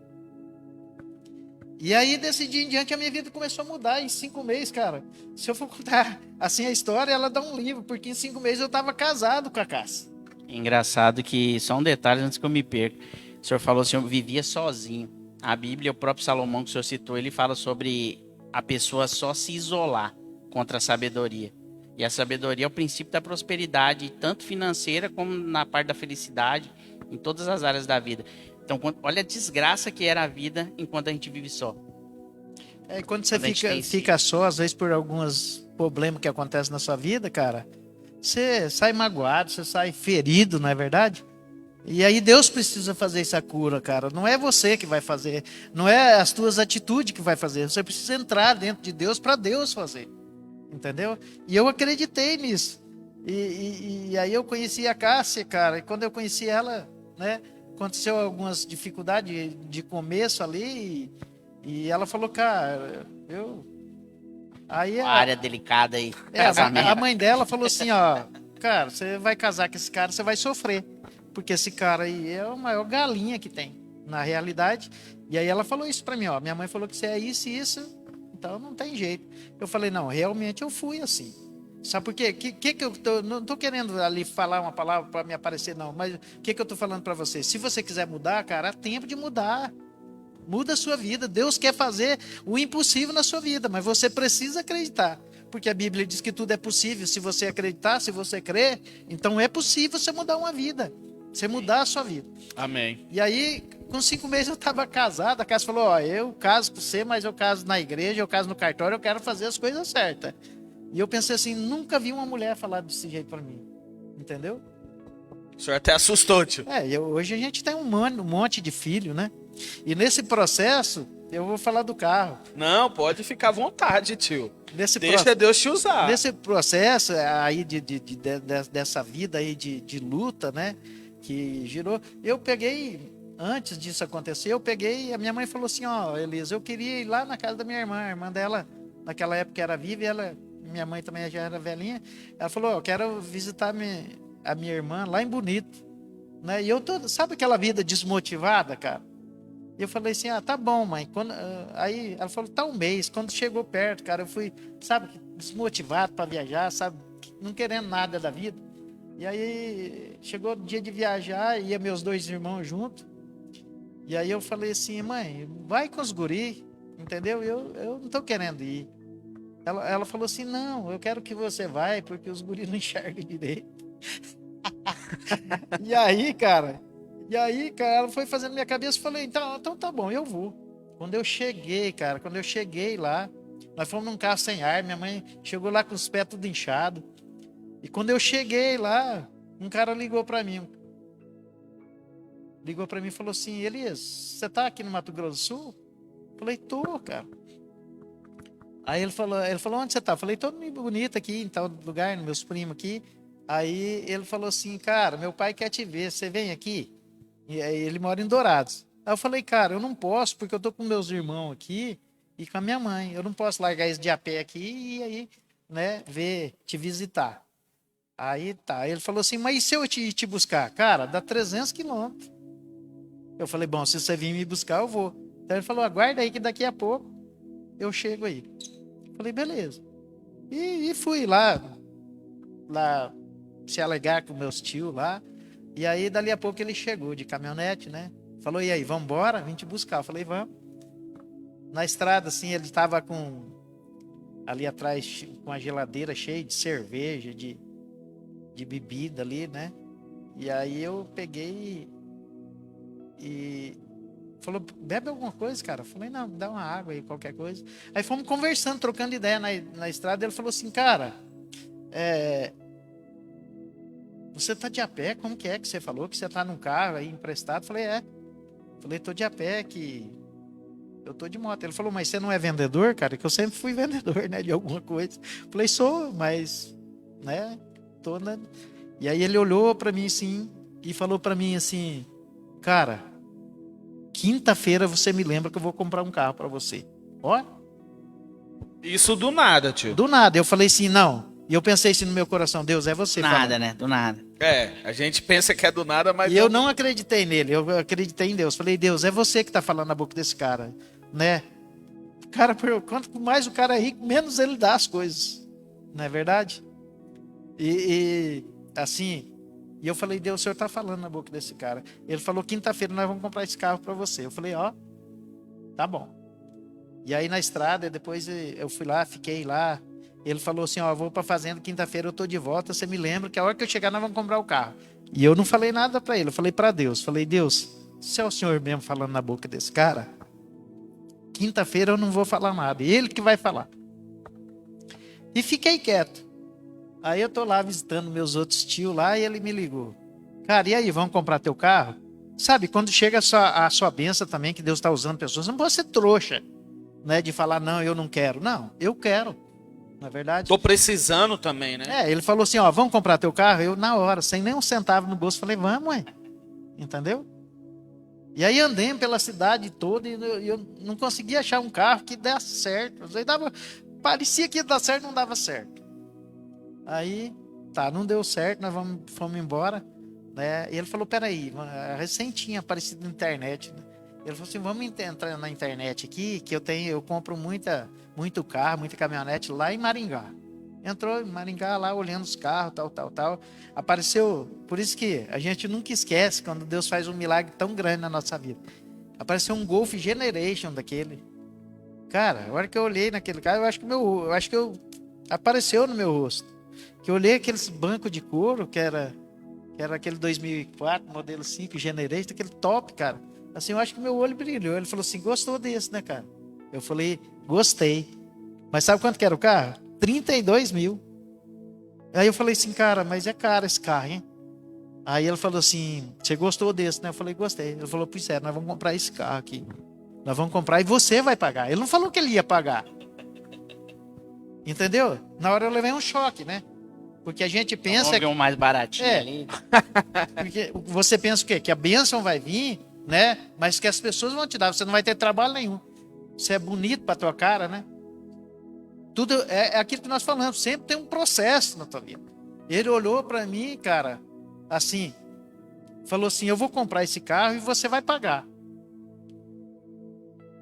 E aí, desse dia em diante, a minha vida começou a mudar em 5 meses, cara. Se eu for contar assim a história, ela dá um livro, porque em 5 meses eu tava casado com a Cássia. Engraçado que, só um detalhe antes que eu me perca. O senhor falou assim, eu vivia sozinho. A Bíblia, o próprio Salomão que o senhor citou, ele fala sobre a pessoa só se isolar contra a sabedoria. E a sabedoria é o princípio da prosperidade, tanto financeira como na parte da felicidade, em todas as áreas da vida. Então, olha a desgraça que era a vida enquanto a gente vive só. É, quando você Quando a gente fica só, às vezes por alguns problemas que acontecem na sua vida, cara, você sai magoado, você sai ferido, não é verdade? E aí Deus precisa fazer essa cura, cara. Não é você que vai fazer, não é as tuas atitudes que vai fazer. Você precisa entrar dentro de Deus para Deus fazer, entendeu? E eu acreditei nisso. E aí eu conheci a Cássia, cara. E quando eu conheci ela, né, aconteceu algumas dificuldades de começo ali. E ela falou, cara, Aí Uma área delicada aí, a casamento. mãe dela falou assim, ó, cara, você vai casar com esse cara, você vai sofrer. Porque esse cara aí é o maior galinha que tem, na realidade. E aí ela falou isso pra mim, ó, minha mãe falou que você é isso e isso, então não tem jeito. Eu falei, não, realmente eu fui assim. Sabe por quê? Que eu não tô querendo ali falar uma palavra para me aparecer, não, mas o que eu tô falando para você? Se você quiser mudar, cara, é tempo de mudar. Muda a sua vida. Deus quer fazer o impossível na sua vida, mas você precisa acreditar. Porque a Bíblia diz que tudo é possível se você acreditar, se você crer. Então é possível você mudar uma vida. Você mudar a sua vida. Amém. E aí, com 5 meses eu estava casado. A Cássia falou, ó, eu caso com você, mas eu caso na igreja, eu caso no cartório, eu quero fazer as coisas certas. E eu pensei assim, nunca vi uma mulher falar desse jeito para mim. Entendeu? O senhor até assustou, tio. Hoje a gente tem um monte de filho, né? E nesse processo, eu vou falar do carro. Não, pode ficar à vontade, tio. Nesse Deixa Deus te usar. Nesse processo aí dessa vida aí de luta, né? Que girou. Eu peguei, antes disso acontecer, a minha mãe falou assim, ó, Elisa, eu queria ir lá na casa da minha irmã. A irmã dela, naquela época, era viva e minha mãe também já era velhinha. Ela falou, eu quero visitar a minha irmã lá em Bonito. Né? E sabe aquela vida desmotivada, cara? E eu falei assim, tá bom, mãe. Aí ela falou, tá um mês. Quando chegou perto, cara, eu fui, sabe, desmotivado para viajar, sabe, não querendo nada da vida. E aí chegou o dia de viajar, ia meus 2 irmãos junto. E aí eu falei assim, mãe, vai com os guri, entendeu? Eu não tô querendo ir. Ela falou assim, não, eu quero que você vai, porque os guris não enxergam direito. E aí, cara, ela foi fazendo minha cabeça e falei, então tá bom, eu vou. Quando eu cheguei lá, nós fomos num carro sem ar, minha mãe chegou lá com os pés tudo inchado. E quando eu cheguei lá, um cara ligou para mim e falou assim, Elias, você tá aqui no Mato Grosso do Sul? Eu falei, tô, cara. Aí ele falou, onde você tá? Eu falei, tô bonito aqui, em tal lugar, nos meus primos aqui. Aí ele falou assim, cara, meu pai quer te ver, você vem aqui? E aí ele mora em Dourados. Aí eu falei, cara, eu não posso, porque eu tô com meus irmãos aqui e com a minha mãe. Eu não posso largar eles de a pé aqui e aí, né, te visitar. Aí tá, ele falou assim, mas e se eu te buscar? Cara, dá 300 quilômetros. Eu falei, bom, se você vir me buscar, eu vou. Então ele falou, aguarda aí que daqui a pouco eu chego aí. Eu falei, beleza. E fui lá se alegar com meus tios lá. E aí, dali a pouco, ele chegou de caminhonete, né? Falou, e aí, vamos embora? Vim te buscar. Eu falei, vamos. Na estrada, assim, ele estava ali atrás, com a geladeira cheia de cerveja, de bebida ali, né? E aí eu peguei e falou, bebe alguma coisa, cara? Eu falei, não, dá uma água aí, qualquer coisa. Aí fomos conversando, trocando ideia na estrada. Ele falou assim, cara, você tá de a pé? Como que é que você falou? Que você tá num carro aí emprestado? Eu falei, Falei, tô de a pé, que eu tô de moto. Ele falou, mas você não é vendedor, cara? Que eu sempre fui vendedor, né? De alguma coisa. Eu falei, sou, mas, né? Tô, né? E aí ele olhou pra mim assim e falou pra mim assim, cara, quinta-feira você me lembra que eu vou comprar um carro pra você. Ó. Isso do nada, tio. Do nada. Eu falei assim, não, E eu pensei assim no meu coração, Deus, é você Nada, falando. né? Do nada. A gente pensa que é do nada, mas E eu não acreditei nele, eu acreditei em Deus. Falei, Deus, é você que está falando na boca desse cara, né? Cara, quanto mais o cara é rico, menos ele dá as coisas. Não é verdade? Assim, e eu falei, Deus, o senhor está falando na boca desse cara. Ele falou, quinta-feira nós vamos comprar esse carro para você. Eu falei, ó, tá bom. E aí na estrada, depois eu fui lá, fiquei lá. Ele falou assim, ó, eu vou para a fazenda, quinta-feira eu tô de volta, você me lembra que a hora que eu chegar nós vamos comprar o carro. E eu não falei nada para ele, eu falei para Deus. Falei, Deus, se é o senhor mesmo falando na boca desse cara, quinta-feira eu não vou falar nada, ele que vai falar. E fiquei quieto. Aí eu tô lá visitando meus outros tios lá e ele me ligou. Cara, e aí, vamos comprar teu carro? Sabe, quando chega a sua bênção também, que Deus está usando pessoas, não pode ser trouxa, né, de falar, não, eu não quero. Não, eu quero, na verdade. tô precisando também, né? Ele falou assim, ó, vamos comprar teu carro? Eu, na hora, sem nem um centavo no bolso, falei, vamos, ué. Entendeu? E aí andei pela cidade toda e eu não conseguia achar um carro que desse certo. Parecia que ia dar certo, não dava certo. Aí, tá, não deu certo, nós fomos embora, né? E ele falou, peraí, recém tinha aparecido na internet, né? Ele falou assim, vamos entrar na internet aqui, que eu compro muito carro, muita caminhonete lá em Maringá. Entrou em Maringá lá, olhando os carros, tal. Apareceu, por isso que a gente nunca esquece quando Deus faz um milagre tão grande na nossa vida. Apareceu um Golf Generation daquele. Cara, a hora que eu olhei naquele carro, eu acho que apareceu no meu rosto. Que eu olhei aqueles bancos de couro, que era aquele 2004, modelo 5, Generation, aquele top, cara. Assim, eu acho que meu olho brilhou. Ele falou assim, gostou desse, né, cara? Eu falei, gostei. Mas sabe quanto que era o carro? 32 mil. Aí eu falei assim, cara, mas é caro esse carro, hein? Aí ele falou assim, você gostou desse, né? Eu falei, gostei. Ele falou, pois é, nós vamos comprar esse carro aqui. Nós vamos comprar e você vai pagar. Ele não falou que ele ia pagar. Entendeu? Na hora eu levei um choque, né? Porque a gente pensa... Vamos ver um mais baratinho ali. Porque você pensa o quê? Que a bênção vai vir, né? Mas que as pessoas vão te dar. Você não vai ter trabalho nenhum. Você é bonito para tua cara, né? Tudo é aquilo que nós falamos. Sempre tem um processo na tua vida. Ele olhou para mim, cara, assim, falou assim, eu vou comprar esse carro e você vai pagar.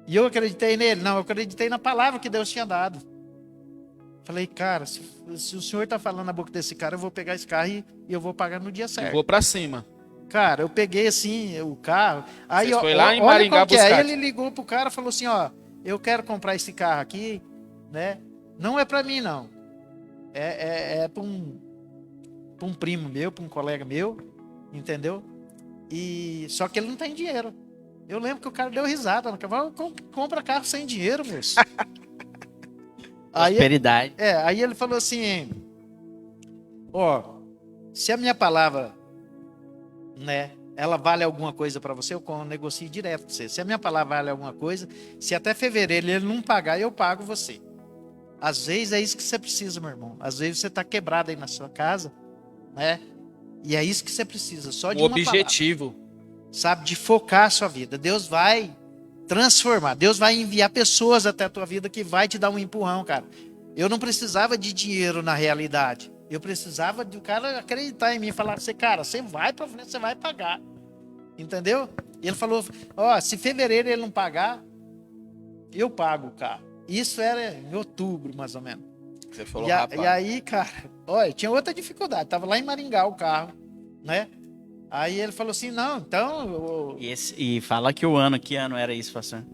E eu acreditei nele? Não, eu acreditei na palavra que Deus tinha dado. Falei, cara, se o senhor está falando na boca desse cara, eu vou pegar esse carro e eu vou pagar no dia certo. Eu vou para cima. Cara, eu peguei assim o carro. Aí Você foi lá em Maringá buscar. Aí buscar. ele ligou pro cara e falou assim, ó, eu quero comprar esse carro aqui, né? Não é para mim, não. É para um primo meu, para um colega meu, entendeu? E só que ele não tem dinheiro. Eu lembro que o cara deu risada no cavalo, compra carro sem dinheiro, moço. Prosperidade. Aí ele falou assim, ó, se a minha palavra, né, ela vale alguma coisa para você, eu negocio direto com você. Se a minha palavra vale alguma coisa, se até fevereiro ele não pagar, eu pago você. Às vezes é isso que você precisa, meu irmão. Às vezes você está quebrado aí na sua casa, né? E é isso que você precisa, só de O uma objetivo. palavra, sabe, de focar a sua vida. Deus vai transformar, Deus vai enviar pessoas até a tua vida que vai te dar um empurrão, cara. Eu não precisava de dinheiro na realidade. Eu precisava do cara acreditar em mim e falar assim, cara, você vai para frente, você vai pagar. Entendeu? E ele falou, ó, se fevereiro ele não pagar, eu pago o carro. Isso era em outubro, mais ou menos. Você falou, E rapaz. aí, cara, olha, tinha outra dificuldade. Tava lá em Maringá o carro, né? Aí ele falou assim, não, então... E fala que ano era isso, pastor?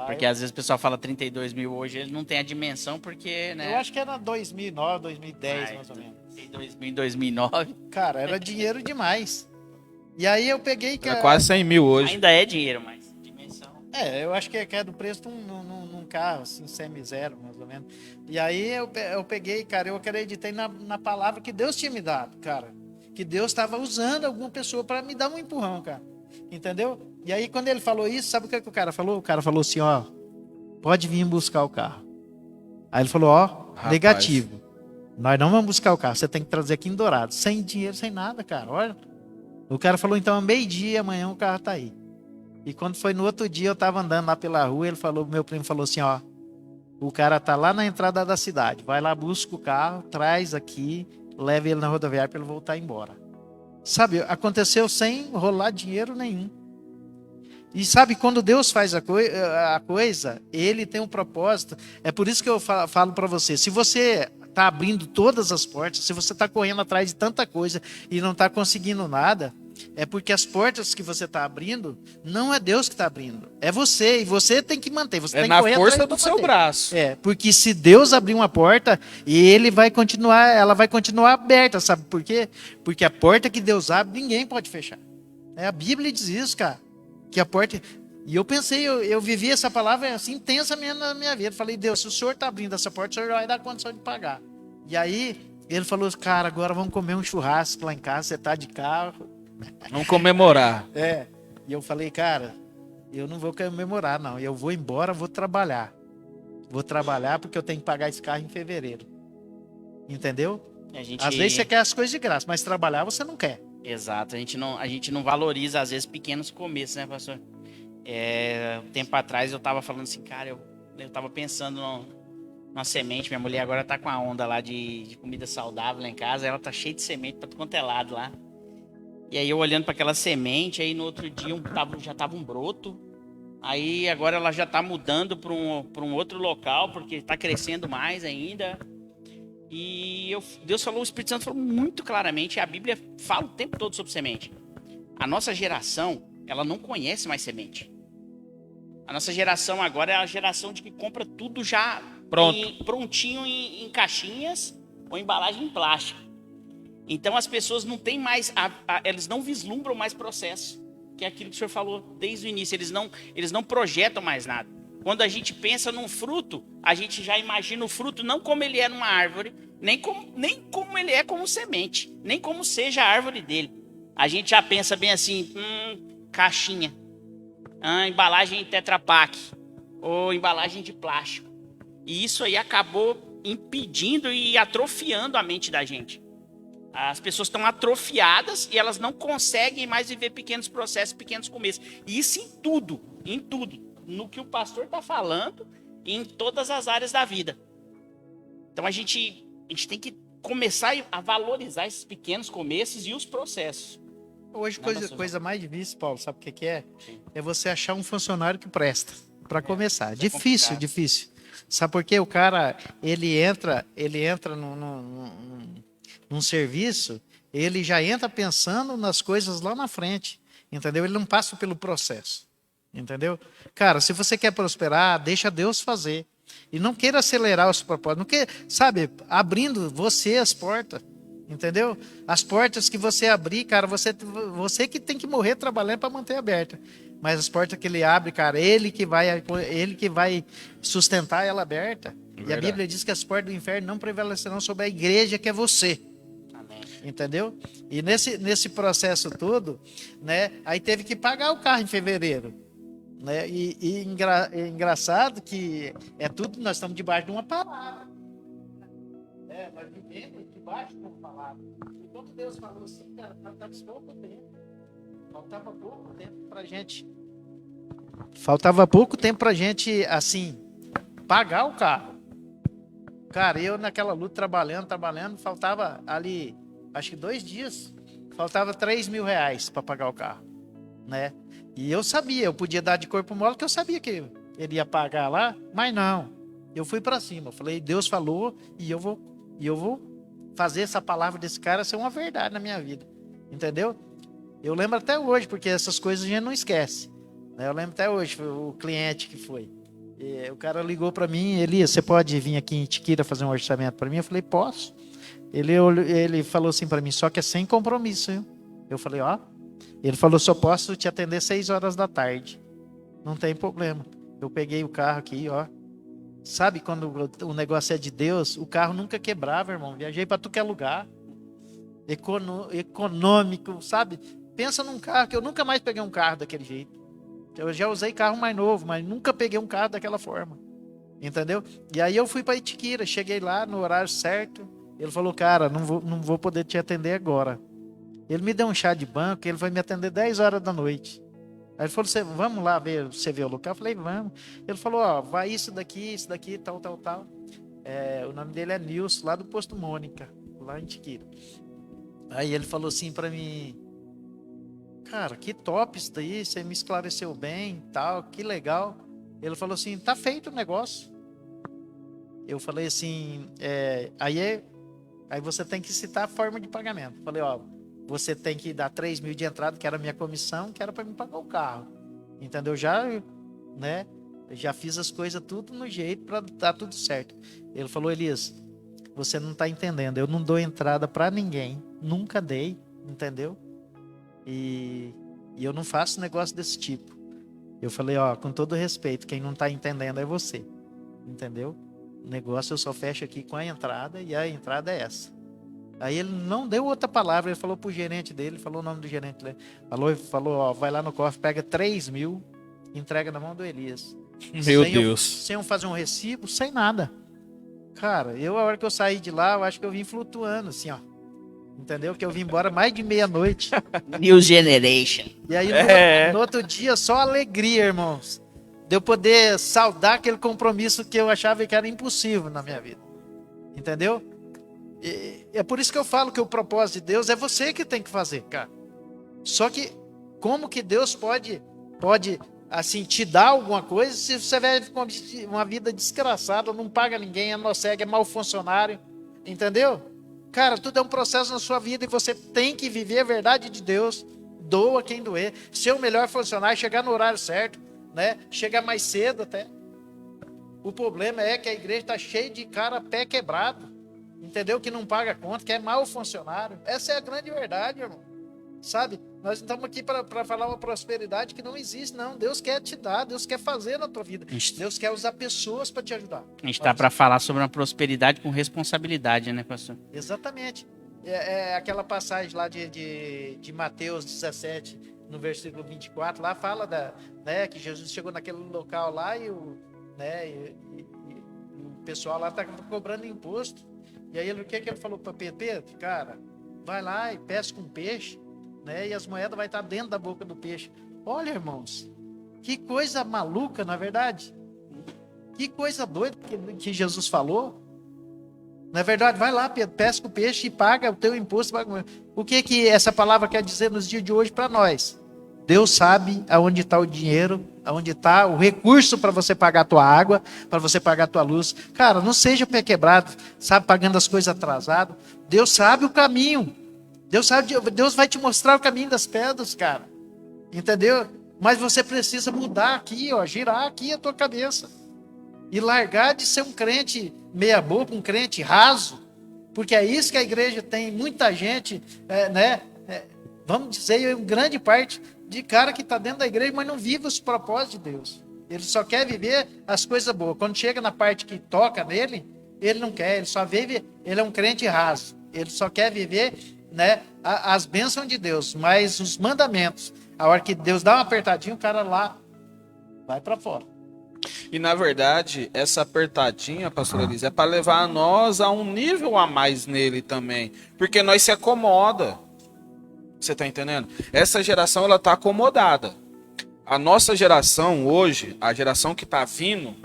Porque às vezes o pessoal fala 32 mil hoje, ele não tem a dimensão porque, né? Eu acho que era 2009, 2010, mais ou menos. 2000, 2009. Cara, era dinheiro demais. E aí eu peguei... É quase 100 mil hoje. Ainda é dinheiro, mas dimensão... eu acho que é do preço de um carro, assim, semi-zero, mais ou menos. E aí eu peguei, cara, eu acreditei na palavra que Deus tinha me dado, cara. Que Deus estava usando alguma pessoa para me dar um empurrão, cara. Entendeu? E aí, quando ele falou isso, sabe o que o cara falou? O cara falou assim, ó, pode vir buscar o carro. Aí ele falou, ó, Rapaz. negativo. Nós não vamos buscar o carro, você tem que trazer aqui em Dourados. Sem dinheiro, sem nada, cara, olha. O cara falou, então, meio-dia, amanhã o carro tá aí. E quando foi no outro dia, eu tava andando lá pela rua, meu primo falou assim, ó, O cara tá lá na entrada da cidade. Vai lá, busca o carro, traz aqui, leva ele na rodoviária para ele voltar embora. Sabe, aconteceu sem rolar dinheiro nenhum. E sabe, quando Deus faz a coisa, Ele tem um propósito. É por isso que eu falo para você, se você está abrindo todas as portas, se você está correndo atrás de tanta coisa e não está conseguindo nada, é porque as portas que você está abrindo, não é Deus que está abrindo, é você, e você tem que manter, você tem que correr na força atrás do pra seu manter. braço. Porque se Deus abrir uma porta, ela vai continuar aberta, sabe por quê? Porque a porta que Deus abre, ninguém pode fechar. A Bíblia diz isso, cara. Que a porta... E eu pensei, eu vivi essa palavra assim, intensa na minha vida. Falei, Deus, se o Senhor está abrindo essa porta, o Senhor vai dar condição de pagar. E aí, ele falou, cara, agora vamos comer um churrasco lá em casa, você está de carro. Vamos comemorar. E eu falei, cara, eu não vou comemorar, não. Eu vou embora, vou trabalhar. Vou trabalhar porque eu tenho que pagar esse carro em fevereiro. Entendeu? Às vezes você quer as coisas de graça, mas trabalhar você não quer. Exato, a gente não valoriza, às vezes, pequenos começos, né, pastor? Um tempo atrás eu tava falando assim, cara, eu tava pensando numa semente, minha mulher agora tá com a onda lá de comida saudável lá em casa, ela tá cheia de semente pra quanto é lado lá. E aí eu olhando para aquela semente, aí no outro dia já tava um broto, aí agora ela já tá mudando para um outro local, porque tá crescendo mais ainda. E Deus falou, o Espírito Santo falou muito claramente, a Bíblia fala o tempo todo sobre semente. A nossa geração, ela não conhece mais semente. A nossa geração agora é a geração de que compra tudo já prontinho em caixinhas ou embalagem em plástico. Então as pessoas não têm mais, eles não vislumbram mais processo, que é aquilo que o senhor falou desde o início, eles não projetam mais nada. Quando a gente pensa num fruto, a gente já imagina o fruto não como ele é numa árvore, nem como ele é como semente, nem como seja a árvore dele. A gente já pensa bem assim, caixinha, embalagem em Tetra Pak, ou embalagem de plástico. E isso aí acabou impedindo e atrofiando a mente da gente. As pessoas estão atrofiadas e elas não conseguem mais viver pequenos processos, pequenos começos. E isso em tudo. No que o pastor está falando e em todas as áreas da vida. Então a gente tem que começar a valorizar esses pequenos começos e os processos. Hoje, coisa mais difícil, Paulo, sabe o que é? Sim. É você achar um funcionário que presta, para começar. Difícil. Sabe por quê? O cara, ele entra num serviço, ele já entra pensando nas coisas lá na frente, entendeu? Ele não passa pelo processo, entendeu? Cara, se você quer prosperar, deixa Deus fazer. E não queira acelerar os propósitos, não queira, sabe, abrindo você as portas, entendeu? As portas que você abrir, cara, você que tem que morrer trabalhando para manter aberta. Mas as portas que ele abre, cara, ele que vai sustentar ela aberta. E a Bíblia diz que as portas do inferno não prevalecerão sobre a igreja, que é você. Amém. Entendeu? E nesse processo todo, né, aí teve que pagar o carro em fevereiro. Né? Engraçado que tudo, nós estamos debaixo de uma palavra. Nós vivemos debaixo de uma palavra. E quando Deus falou assim, cara, faltava pouco tempo pra gente. Faltava pouco tempo pra gente, assim, pagar o carro. Cara, eu naquela luta trabalhando, faltava ali, acho que 2 dias, faltava R$3.000 para pagar o carro, né? E eu sabia, eu podia dar de corpo mole, que eu sabia que ele ia pagar lá, mas não. Eu fui para cima, eu falei, Deus falou e eu vou fazer essa palavra desse cara ser uma verdade na minha vida, entendeu? Eu lembro até hoje, porque essas coisas a gente não esquece, né? Eu lembro até hoje, foi o cliente que foi. O cara ligou para mim, Elias, você pode vir aqui em Itiquira fazer um orçamento para mim? Eu falei, posso. Ele falou assim para mim, só que é sem compromisso. Hein? Eu falei, ó. Ele falou, só posso te atender 6 horas da tarde. Não tem problema. Eu peguei o carro aqui, ó. Sabe quando o negócio é de Deus? O carro nunca quebrava, irmão. Viajei para tudo que é lugar. Econômico, sabe? Pensa num carro, que eu nunca mais peguei um carro daquele jeito. Eu já usei carro mais novo, mas nunca peguei um carro daquela forma. Entendeu? E aí eu fui para Itiquira, cheguei lá no horário certo. Ele falou, cara, não vou poder te atender agora. Ele me deu um chá de banco, ele vai me atender 10 horas da noite. Aí ele falou, vamos lá ver, você vê o local? Eu falei, vamos. Ele falou, ó, vai isso daqui, tal, tal, tal. O nome dele é Nilson, lá do Posto Mônica, lá em Tiquira. Aí ele falou assim pra mim, cara, que top isso daí, você me esclareceu bem, tal, que legal. Ele falou assim, tá feito o negócio. Eu falei assim, aí você tem que citar a forma de pagamento. Eu falei, ó, você tem que dar 3 mil de entrada, que era a minha comissão, que era para me pagar o carro. Entendeu? Já fiz as coisas tudo no jeito para dar tudo certo. Ele falou, Elias, você não está entendendo, eu não dou entrada para ninguém, nunca dei, entendeu? E eu não faço negócio desse tipo. Eu falei, ó, com todo respeito, quem não está entendendo é você, entendeu? O negócio eu só fecho aqui com a entrada e a entrada é essa. Aí ele não deu outra palavra, ele falou pro gerente dele, falou o nome do gerente dele, falou, ó, vai lá no cofre, pega 3 mil, entrega na mão do Elias. Meu Deus. Sem eu fazer um recibo, sem nada. Cara, a hora que eu saí de lá, eu acho que eu vim flutuando, assim, ó. Entendeu? Que eu vim embora mais de meia-noite. New Generation. E aí, no outro dia, só alegria, irmãos. De eu poder saudar aquele compromisso que eu achava que era impossível na minha vida. Entendeu? E é por isso que eu falo que o propósito de Deus é você que tem que fazer, cara. Só que como que Deus pode assim, te dar alguma coisa se você vive com uma vida desgraçada, não paga ninguém, é cego, é mau funcionário, entendeu? Cara, tudo é um processo na sua vida e você tem que viver a verdade de Deus, doa quem doer, ser o melhor funcionário, chegar no horário certo, né? Chegar mais cedo até. O problema é que a igreja está cheia de cara pé quebrado, entendeu? Que não paga conta, que é mau funcionário. Essa é a grande verdade, irmão. Sabe? Nós não estamos aqui para falar uma prosperidade que não existe, não. Deus quer te dar, Deus quer fazer na tua vida. Deus quer usar pessoas para te ajudar. A gente está para falar sobre uma prosperidade com responsabilidade, né, pastor? Exatamente. É aquela passagem lá de Mateus 17, no versículo 24, lá fala né, que Jesus chegou naquele local lá e o pessoal lá está cobrando imposto. E aí o que ele falou para Pedro? Cara, vai lá e pesca um peixe, né? E as moedas vai estar dentro da boca do peixe. Olha, irmãos, que coisa maluca, na verdade. Que coisa doida que Jesus falou. Na verdade, vai lá, Pedro, pesca o peixe e paga o teu imposto. O que essa palavra quer dizer nos dias de hoje para nós? Deus sabe aonde está o dinheiro, aonde está o recurso para você pagar a tua água, para você pagar a tua luz. Cara, não seja pé quebrado, sabe, pagando as coisas atrasado. Deus sabe o caminho. Deus vai te mostrar o caminho das pedras, cara. Entendeu? Mas você precisa mudar aqui, ó, girar aqui a tua cabeça. E largar de ser um crente meia boca, um crente raso. Porque é isso que a igreja tem. Muita gente, vamos dizer, grande parte de cara que está dentro da igreja, mas não vive os propósitos de Deus. Ele só quer viver as coisas boas. Quando chega na parte que toca nele, ele não quer, ele só vive, ele é um crente raso. Ele só quer viver, né, as bênçãos de Deus, mas os mandamentos. A hora que Deus dá uma apertadinha, o cara lá vai para fora. E na verdade, essa apertadinha, pastor Elisa, é para levar nós a um nível a mais nele também. Porque nós se acomoda. Você tá entendendo? Essa geração, ela tá acomodada. A nossa geração hoje, a geração que tá vindo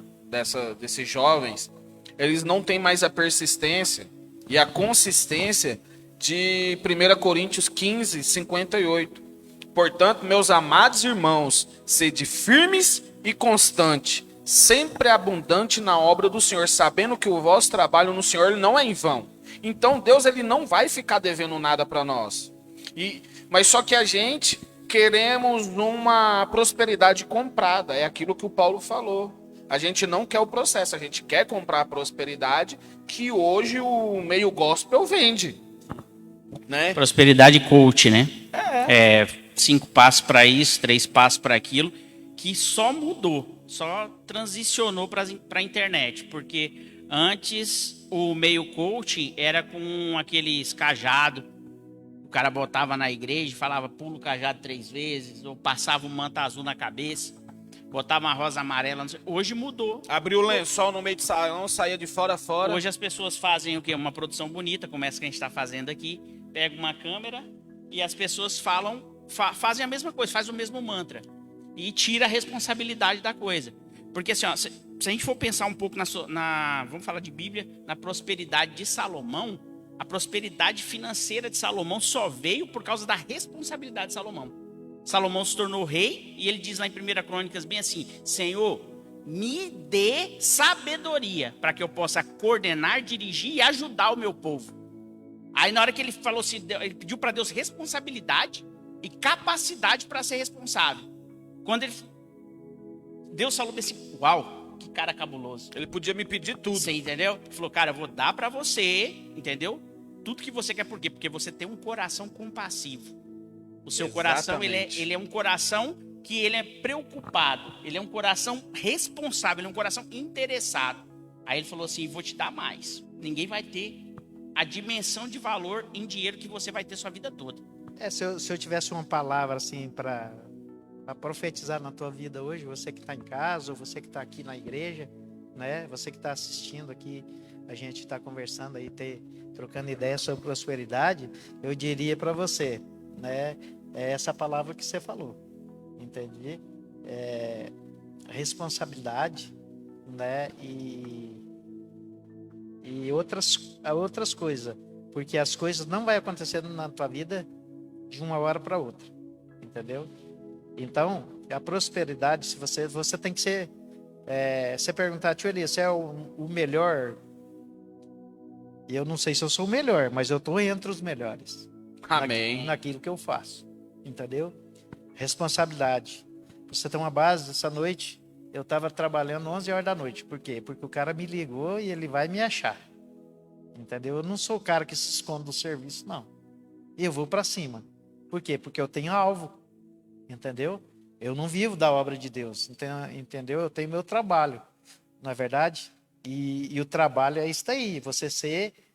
desses jovens, eles não têm mais a persistência e a consistência de 1 Coríntios 15, 58. Portanto, meus amados irmãos, sede firmes e constantes, sempre abundante na obra do Senhor, sabendo que o vosso trabalho no Senhor não é em vão. Então, Deus, ele não vai ficar devendo nada para nós. Mas só que a gente queremos uma prosperidade comprada. É aquilo que o Paulo falou. A gente não quer o processo, a gente quer comprar a prosperidade que hoje o meio gospel vende. Né? Prosperidade coach, né? 5 passos para isso, 3 passos para aquilo, que só mudou, só transicionou para a internet. Porque antes o meio coaching era com aqueles cajados. O cara botava na igreja e falava, pula o cajado 3 vezes, ou passava um manto azul na cabeça, botava uma rosa amarela. Não sei. Hoje mudou. Abriu o lençol no meio de salão, saía de fora a fora. Hoje as pessoas fazem o quê? Uma produção bonita, como essa que a gente está fazendo aqui. Pega uma câmera e as pessoas fazem a mesma coisa, fazem o mesmo mantra. e tira a responsabilidade da coisa. Porque assim, ó, se a gente for pensar um pouco vamos falar de Bíblia, na prosperidade de Salomão, a prosperidade financeira de Salomão só veio por causa da responsabilidade de Salomão. Salomão se tornou rei e ele diz lá em 1 Crônicas bem assim: Senhor, me dê sabedoria para que eu possa coordenar, dirigir e ajudar o meu povo. Aí na hora que ele falou assim, ele pediu para Deus responsabilidade e capacidade para ser responsável. Quando Deus falou desse, uau, que cara cabuloso. Ele podia me pedir tudo. Você entendeu? Ele falou, cara, eu vou dar para você, entendeu? Tudo que você quer. Por quê? Porque você tem um coração compassivo. O seu coração, ele é um coração que ele é preocupado. Ele é um coração responsável, ele é um coração interessado. Aí ele falou assim, vou te dar mais. Ninguém vai ter a dimensão de valor em dinheiro que você vai ter sua vida toda. Se eu tivesse uma palavra assim para profetizar na tua vida hoje, você que está em casa, ou você que está aqui na igreja, né? Você que está assistindo aqui, a gente está conversando aí, trocando ideias sobre prosperidade, eu diria para você, né? É essa palavra que você falou, entendi? Responsabilidade, né? E outras coisas, porque as coisas não vai acontecer na tua vida de uma hora para outra, entendeu? Então, a prosperidade, se você tem que ser, você perguntar, tio Elias, você é o melhor? E eu não sei se eu sou o melhor, mas eu estou entre os melhores. Amém. Naquilo que eu faço, entendeu? Responsabilidade. Você tem uma base, essa noite, eu estava trabalhando 11 horas da noite. Por quê? Porque o cara me ligou e ele vai me achar. Entendeu? Eu não sou o cara que se esconde do serviço, não. Eu vou para cima. Por quê? Porque eu tenho alvo. Entendeu? Eu não vivo da obra de Deus. Entendeu? Eu tenho meu trabalho. Não é verdade? E o trabalho é isso aí.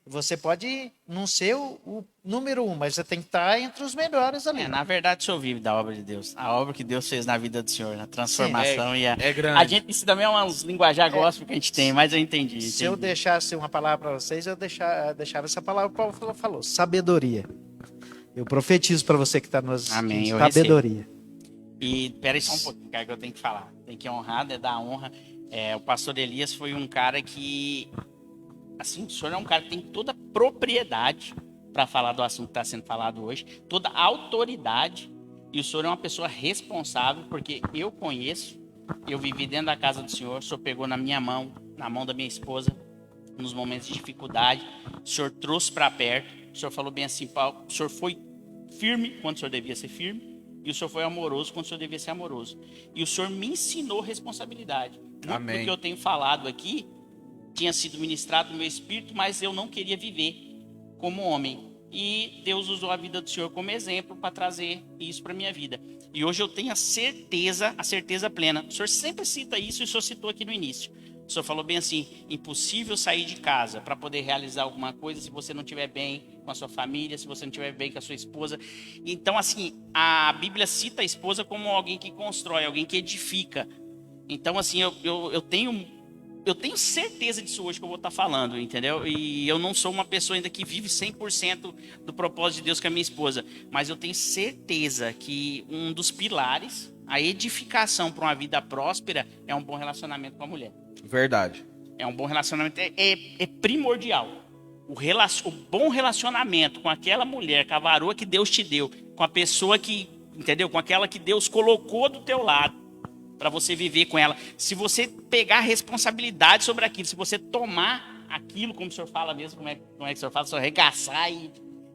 Você pode não ser o número 1, mas você tem que estar entre os melhores ali. Na verdade, o senhor vive da obra de Deus. A obra que Deus fez na vida do senhor, a transformação. Sim, e é grande. A gente, isso também é uns linguajar gospel que a gente tem, mas eu entendi. Se eu deixasse uma palavra para vocês, eu deixava essa palavra que o Paulo falou. Sabedoria. Eu profetizo para você que está nos assistindo. Amém, eu sabedoria. recebo. E peraí só um pouquinho, cara, que eu tenho que falar. Tem que honrar, né, dar honra. O pastor Elias foi um cara que... Assim, o senhor é um cara que tem toda a propriedade para falar do assunto que está sendo falado hoje, toda a autoridade, e o senhor é uma pessoa responsável, porque eu conheço, eu vivi dentro da casa do senhor, o senhor pegou na minha mão, na mão da minha esposa, nos momentos de dificuldade, o senhor trouxe para perto, o senhor falou bem assim, Paulo, o senhor foi firme quando o senhor devia ser firme, e o senhor foi amoroso quando o senhor devia ser amoroso. E o senhor me ensinou responsabilidade. Muito do que eu tenho falado aqui tinha sido ministrado no meu espírito, mas eu não queria viver como homem. E Deus usou a vida do senhor como exemplo para trazer isso para a minha vida. E hoje eu tenho a certeza plena. O senhor sempre cita isso e o senhor citou aqui no início. O senhor falou bem assim, impossível sair de casa para poder realizar alguma coisa se você não estiver bem com a sua família, se você não estiver bem com a sua esposa. Então, assim, a Bíblia cita a esposa como alguém que constrói, alguém que edifica. Então, assim, eu tenho certeza disso hoje que eu vou estar falando, entendeu? E eu não sou uma pessoa ainda que vive 100% do propósito de Deus com a minha esposa, mas eu tenho certeza que um dos pilares, a edificação para uma vida próspera, é um bom relacionamento com a mulher. Verdade. É um bom relacionamento, é primordial. O bom relacionamento com aquela mulher, com a varoa que Deus te deu, com a pessoa que, entendeu? Com aquela que Deus colocou do teu lado, para você viver com ela. Se você pegar a responsabilidade sobre aquilo, se você tomar aquilo, como o senhor fala mesmo, como é que o senhor fala, o senhor arregaçar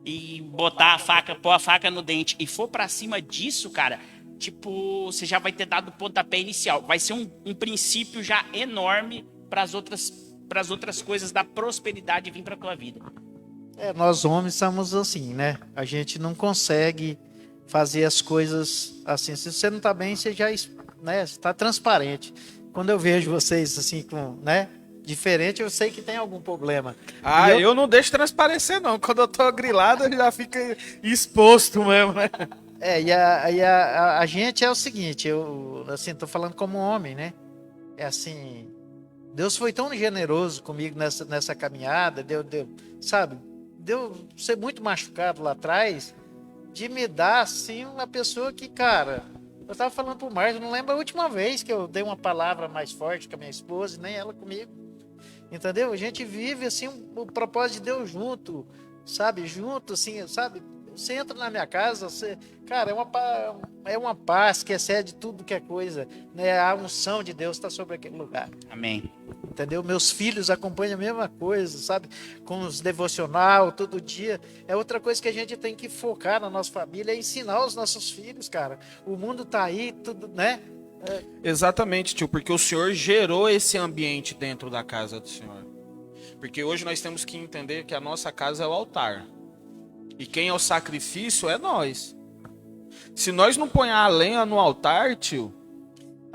e botar a faca, pôr a faca no dente e for para cima disso, cara, tipo, você já vai ter dado o pontapé inicial. Vai ser um princípio já enorme para as outras coisas da prosperidade vir para tua vida. Nós homens somos assim, né? A gente não consegue fazer as coisas assim. Se você não está bem, você já está transparente. Quando eu vejo vocês assim, diferente, eu sei que tem algum problema. Eu não deixo transparecer, não. Quando eu tô grilado, eu já fico exposto mesmo, né? A gente é o seguinte, eu assim, tô falando como homem, né? É assim, Deus foi tão generoso comigo nessa caminhada, deu ser muito machucado lá atrás, de me dar, assim, uma pessoa que, cara, Eu estava falando pro Márcio, não lembro a última vez que eu dei uma palavra mais forte com a minha esposa, nem ela comigo. Entendeu? A gente vive assim o propósito de Deus junto, sabe? Junto, assim, sabe? Você entra na minha casa, cara, é uma paz que excede tudo que é coisa, né? A unção de Deus está sobre aquele lugar. Amém. Entendeu? Meus filhos acompanham a mesma coisa, sabe? Com os devocional todo dia. É outra coisa que a gente tem que focar na nossa família, é ensinar os nossos filhos, cara. O mundo tá aí, tudo, né? Exatamente, tio, porque o Senhor gerou esse ambiente dentro da casa do Senhor. Porque hoje nós temos que entender que a nossa casa é o altar. E quem é o sacrifício é nós. Se nós não põe a lenha no altar, tio,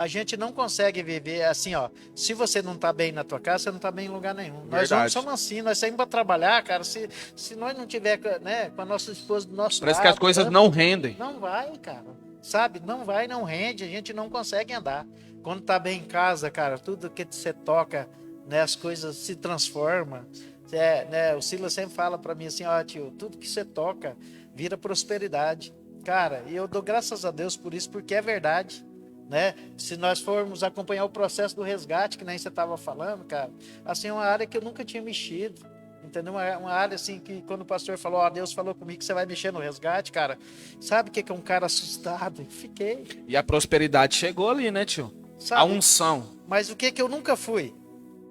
A gente não consegue viver assim, ó. Se você não tá bem na tua casa, você não tá bem em lugar nenhum. Nós Verdade. somos assim, nós saímos para trabalhar, cara. Se nós não tiver, né, com a nossa esposa do nosso parece lado, que as coisas né, não rendem. não vai, cara. Sabe? Não vai, não rende, a gente não consegue andar. Quando tá bem em casa, cara, tudo que você toca, né, as coisas se transformam. Né, o Silas sempre fala para mim assim, ó, tio, tudo que você toca vira prosperidade. Cara, e eu dou graças a Deus por isso, porque é verdade, né? Se nós formos acompanhar o processo do resgate, que nem você estava falando, cara, assim, é uma área que eu nunca tinha mexido. Entendeu? Uma área assim que quando o pastor falou, ó, Deus falou comigo que você vai mexer no resgate, cara. Sabe o que é um cara assustado? Fiquei. E a prosperidade chegou ali, né, tio? Sabe? A unção. Mas o que eu nunca fui?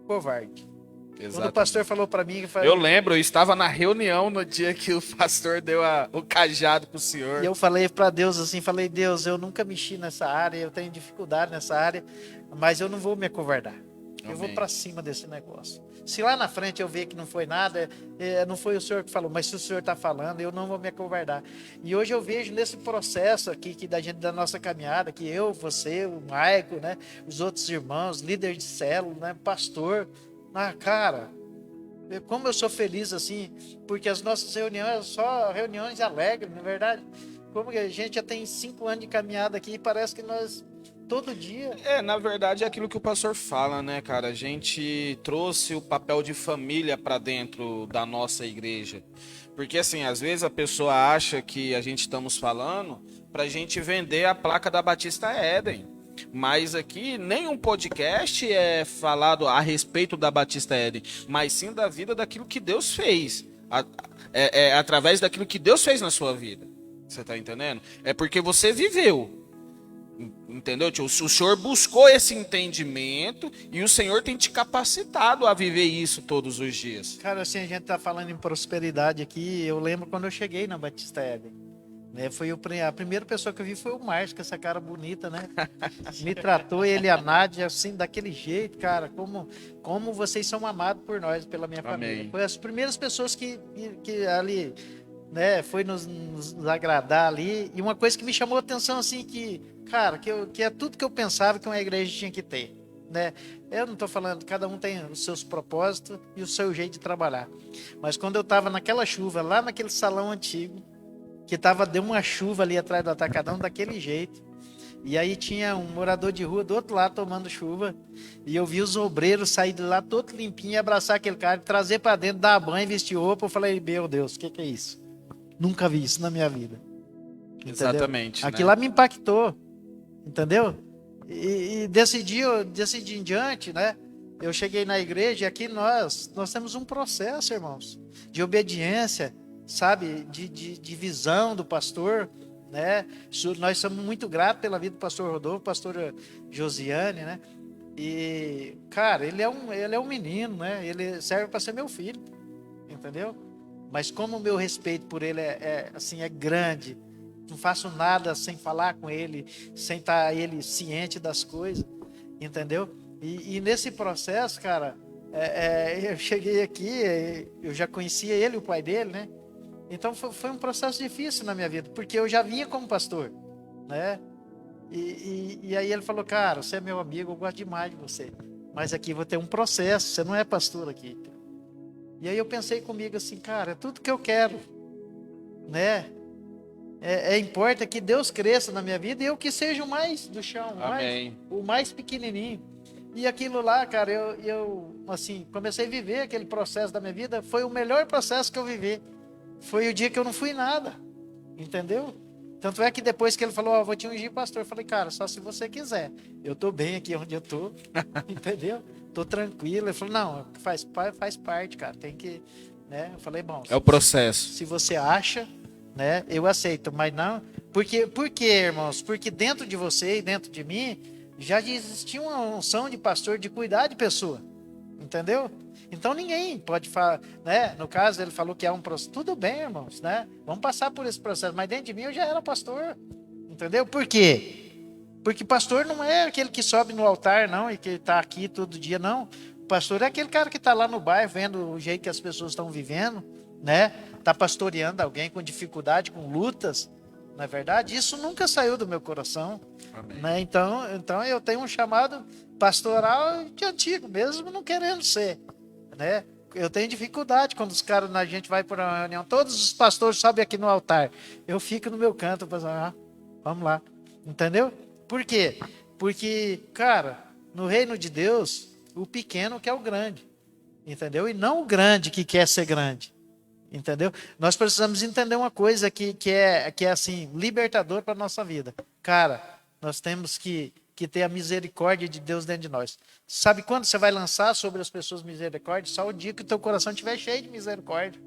Covarde. Quando o Exatamente. pastor falou para mim, Eu lembro, eu estava na reunião no dia que o pastor deu o cajado pro senhor. e eu falei para Deus assim, falei, Deus, eu nunca mexi nessa área, eu tenho dificuldade nessa área, mas eu não vou me acovardar. Eu vou Amém. para cima desse negócio. Se lá na frente eu ver que não foi nada, não foi o senhor que falou, mas se o senhor está falando, eu não vou me acovardar. E hoje eu vejo nesse processo aqui que da nossa caminhada, que eu, você, o Maico, né, os outros irmãos, líder de célula, né, pastor, cara, como eu sou feliz assim, porque as nossas reuniões são só reuniões alegres, não é verdade? Como que a gente já tem 5 anos de caminhada aqui e parece que nós todo dia. Na verdade é aquilo que o pastor fala, né, cara? A gente trouxe o papel de família para dentro da nossa igreja. Porque assim, às vezes a pessoa acha que a gente estamos falando pra gente vender a placa da Batista Éden. Mas aqui nenhum podcast é falado a respeito da Batista Éden, mas sim da vida daquilo que Deus fez. Através daquilo que Deus fez na sua vida. Você tá entendendo? É porque você viveu. Entendeu, tio? O senhor buscou esse entendimento e o Senhor tem te capacitado a viver isso todos os dias. Cara, assim, a gente tá falando em prosperidade aqui. Eu lembro quando eu cheguei na Batista Éden. Né, a primeira pessoa que eu vi foi o Márcio, com essa cara bonita, né? Me tratou, ele e a Nádia, assim, daquele jeito, cara. Como vocês são amados por nós, pela minha família. Foi as primeiras pessoas que ali, né, foi nos agradar ali. E uma coisa que me chamou a atenção, assim, cara, que é tudo que eu pensava que uma igreja tinha que ter, né? Eu não estou falando, cada um tem os seus propósitos e o seu jeito de trabalhar. Mas quando eu estava naquela chuva, lá naquele salão antigo, que deu uma chuva ali atrás do atacadão daquele jeito, e aí tinha um morador de rua do outro lado tomando chuva, e eu vi os obreiros sair de lá todo limpinho, abraçar aquele cara, trazer para dentro, dar banho, vestir roupa. Eu falei, meu Deus, o que é isso? Nunca vi isso na minha vida. Entendeu? Exatamente. Aquilo lá me impactou, entendeu? E desse dia em diante, né? Eu cheguei na igreja e aqui nós temos um processo, irmãos, de obediência, sabe? De visão do pastor, né? Nós somos muito gratos pela vida do pastor Rodolfo, pastor Josiane, né? E, cara, ele é um menino, né? Ele serve para ser meu filho, entendeu? Mas como o meu respeito por ele assim, é grande, não faço nada sem falar com ele, sem estar ele ciente das coisas, entendeu? E nesse processo, cara, eu cheguei aqui, eu já conhecia ele, o pai dele, né? Então foi um processo difícil na minha vida, porque eu já vinha como pastor, né? E aí ele falou, cara, você é meu amigo, eu gosto demais de você, mas aqui vou ter um processo, você não é pastor aqui. E aí eu pensei comigo assim, cara, é tudo que eu quero, né? Importa que Deus cresça na minha vida e eu que seja o mais do chão, o mais pequenininho. E aquilo lá, cara, eu assim, comecei a viver aquele processo da minha vida, foi o melhor processo que eu vivi. Foi o dia que eu não fui nada, entendeu? Tanto é que depois que ele falou, ó, vou te ungir pastor, eu falei, cara, só se você quiser. Eu tô bem aqui onde eu tô, entendeu? Tô tranquilo. Ele falou, não, faz parte, cara, tem que, né? Eu falei, bom, É o processo. se você acha, né, eu aceito, mas não, por quê, irmãos? Porque dentro de você e dentro de mim, já existia uma unção de pastor de cuidar de pessoa, entendeu? Então ninguém pode falar, né? No caso, ele falou que é um processo. Tudo bem, irmãos, né? Vamos passar por esse processo. Mas dentro de mim eu já era pastor, entendeu? Por quê? Porque pastor não é aquele que sobe no altar, não, e que está aqui todo dia, não. O pastor é aquele cara que está lá no bairro, vendo o jeito que as pessoas estão vivendo, né? Está pastoreando alguém com dificuldade, com lutas, não é verdade? Isso nunca saiu do meu coração, né? Então eu tenho um chamado pastoral de antigo, mesmo não querendo ser, né? Eu tenho dificuldade quando os caras, a gente vai para uma reunião, todos os pastores sobem aqui no altar, eu fico no meu canto, vamos lá, entendeu? Por quê? Porque, cara, no reino de Deus, o pequeno quer o grande, entendeu? E não o grande que quer ser grande, entendeu? Nós precisamos entender uma coisa que é assim, libertador para a nossa vida. Cara, nós temos que ter a misericórdia de Deus dentro de nós. Sabe quando você vai lançar sobre as pessoas misericórdia? Só o dia que o teu coração estiver cheio de misericórdia,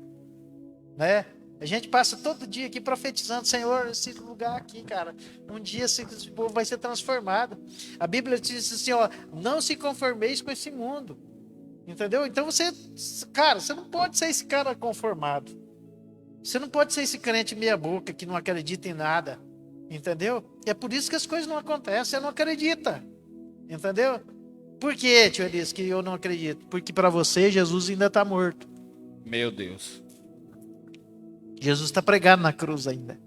né? A gente passa todo dia aqui profetizando, Senhor, esse lugar aqui, cara, um dia esse povo vai ser transformado. A Bíblia diz assim, ó, não se conformeis com esse mundo, entendeu? Então você, cara, você não pode ser esse cara conformado. Você não pode ser esse crente meia boca que não acredita em nada, entendeu? E é por isso que as coisas não acontecem, você não acredita, entendeu? Por que, tio Elias, que eu não acredito? Porque para você, Jesus ainda está morto. Meu Deus. Jesus está pregado na cruz ainda,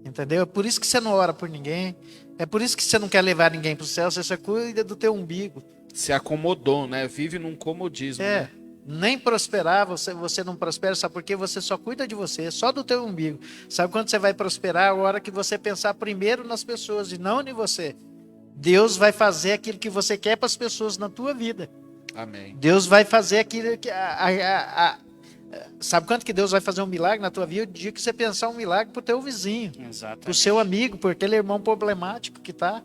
entendeu? É por isso que você não ora por ninguém, é por isso que você não quer levar ninguém para o céu, você só cuida do teu umbigo. Se acomodou, né? Vive num comodismo, né? Nem prosperar, você não prospera, sabe por quê? Você só cuida de você, só do teu umbigo. Sabe quando você vai prosperar? A hora que você pensar primeiro nas pessoas e não em você. Deus vai fazer aquilo que você quer para as pessoas na tua vida. Amém. Deus vai fazer aquilo que... Sabe quanto que Deus vai fazer um milagre na tua vida? O dia que você pensar um milagre para o teu vizinho, para o seu amigo, por aquele irmão problemático que tá.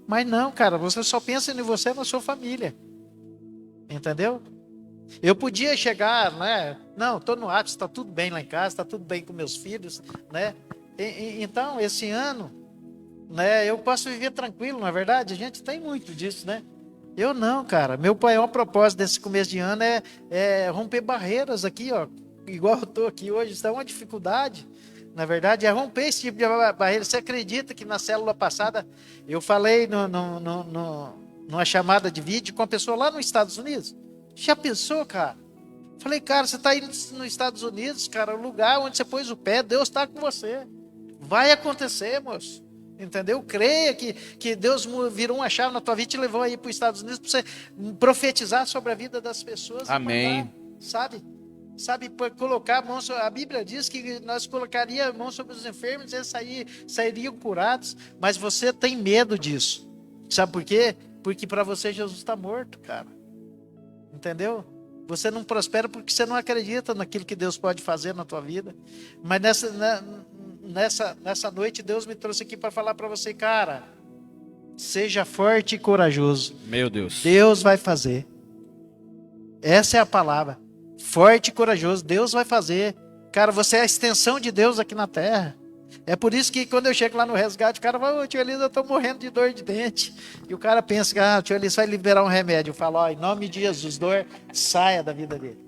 Mas não, cara, você só pensa em você e na sua família. Entendeu? Eu podia chegar, né? Não, estou no ato, está tudo bem lá em casa, está tudo bem com meus filhos, né? Então, esse ano, né? Eu posso viver tranquilo, não é verdade? A gente tem muito disso, né? Eu não, cara. Meu maior propósito desse começo de ano é romper barreiras aqui, ó. Igual eu estou aqui hoje, isso é uma dificuldade. Na verdade, é romper esse tipo de barreira. Você acredita que na célula passada eu falei numa chamada de vídeo com uma pessoa lá nos Estados Unidos? Já pensou, cara? Falei, cara, você está indo nos Estados Unidos, cara, o lugar onde você pôs o pé, Deus está com você. Vai acontecer, moço. Entendeu? Creia que Deus virou uma chave na tua vida e te levou aí para os Estados Unidos para você profetizar sobre a vida das pessoas. Amém. Mandar, sabe, colocar a mão sobre, a Bíblia diz que nós colocaríamos a mão sobre os enfermos e eles sairiam curados, mas você tem medo disso. Sabe por quê? Porque para você Jesus está morto, cara. Entendeu? Você não prospera porque você não acredita naquilo que Deus pode fazer na tua vida. Mas nessa noite Deus me trouxe aqui para falar para você, cara, seja forte e corajoso. Meu Deus. Deus vai fazer. Essa é a palavra. Forte e corajoso. Deus vai fazer. Cara, você é a extensão de Deus aqui na terra. É por isso que quando eu chego lá no resgate, o cara fala, ô tio Elias, eu estou morrendo de dor de dente. E o cara pensa que o tio Elias vai liberar um remédio. Eu falo, ó, em nome de Jesus, dor, saia da vida dele.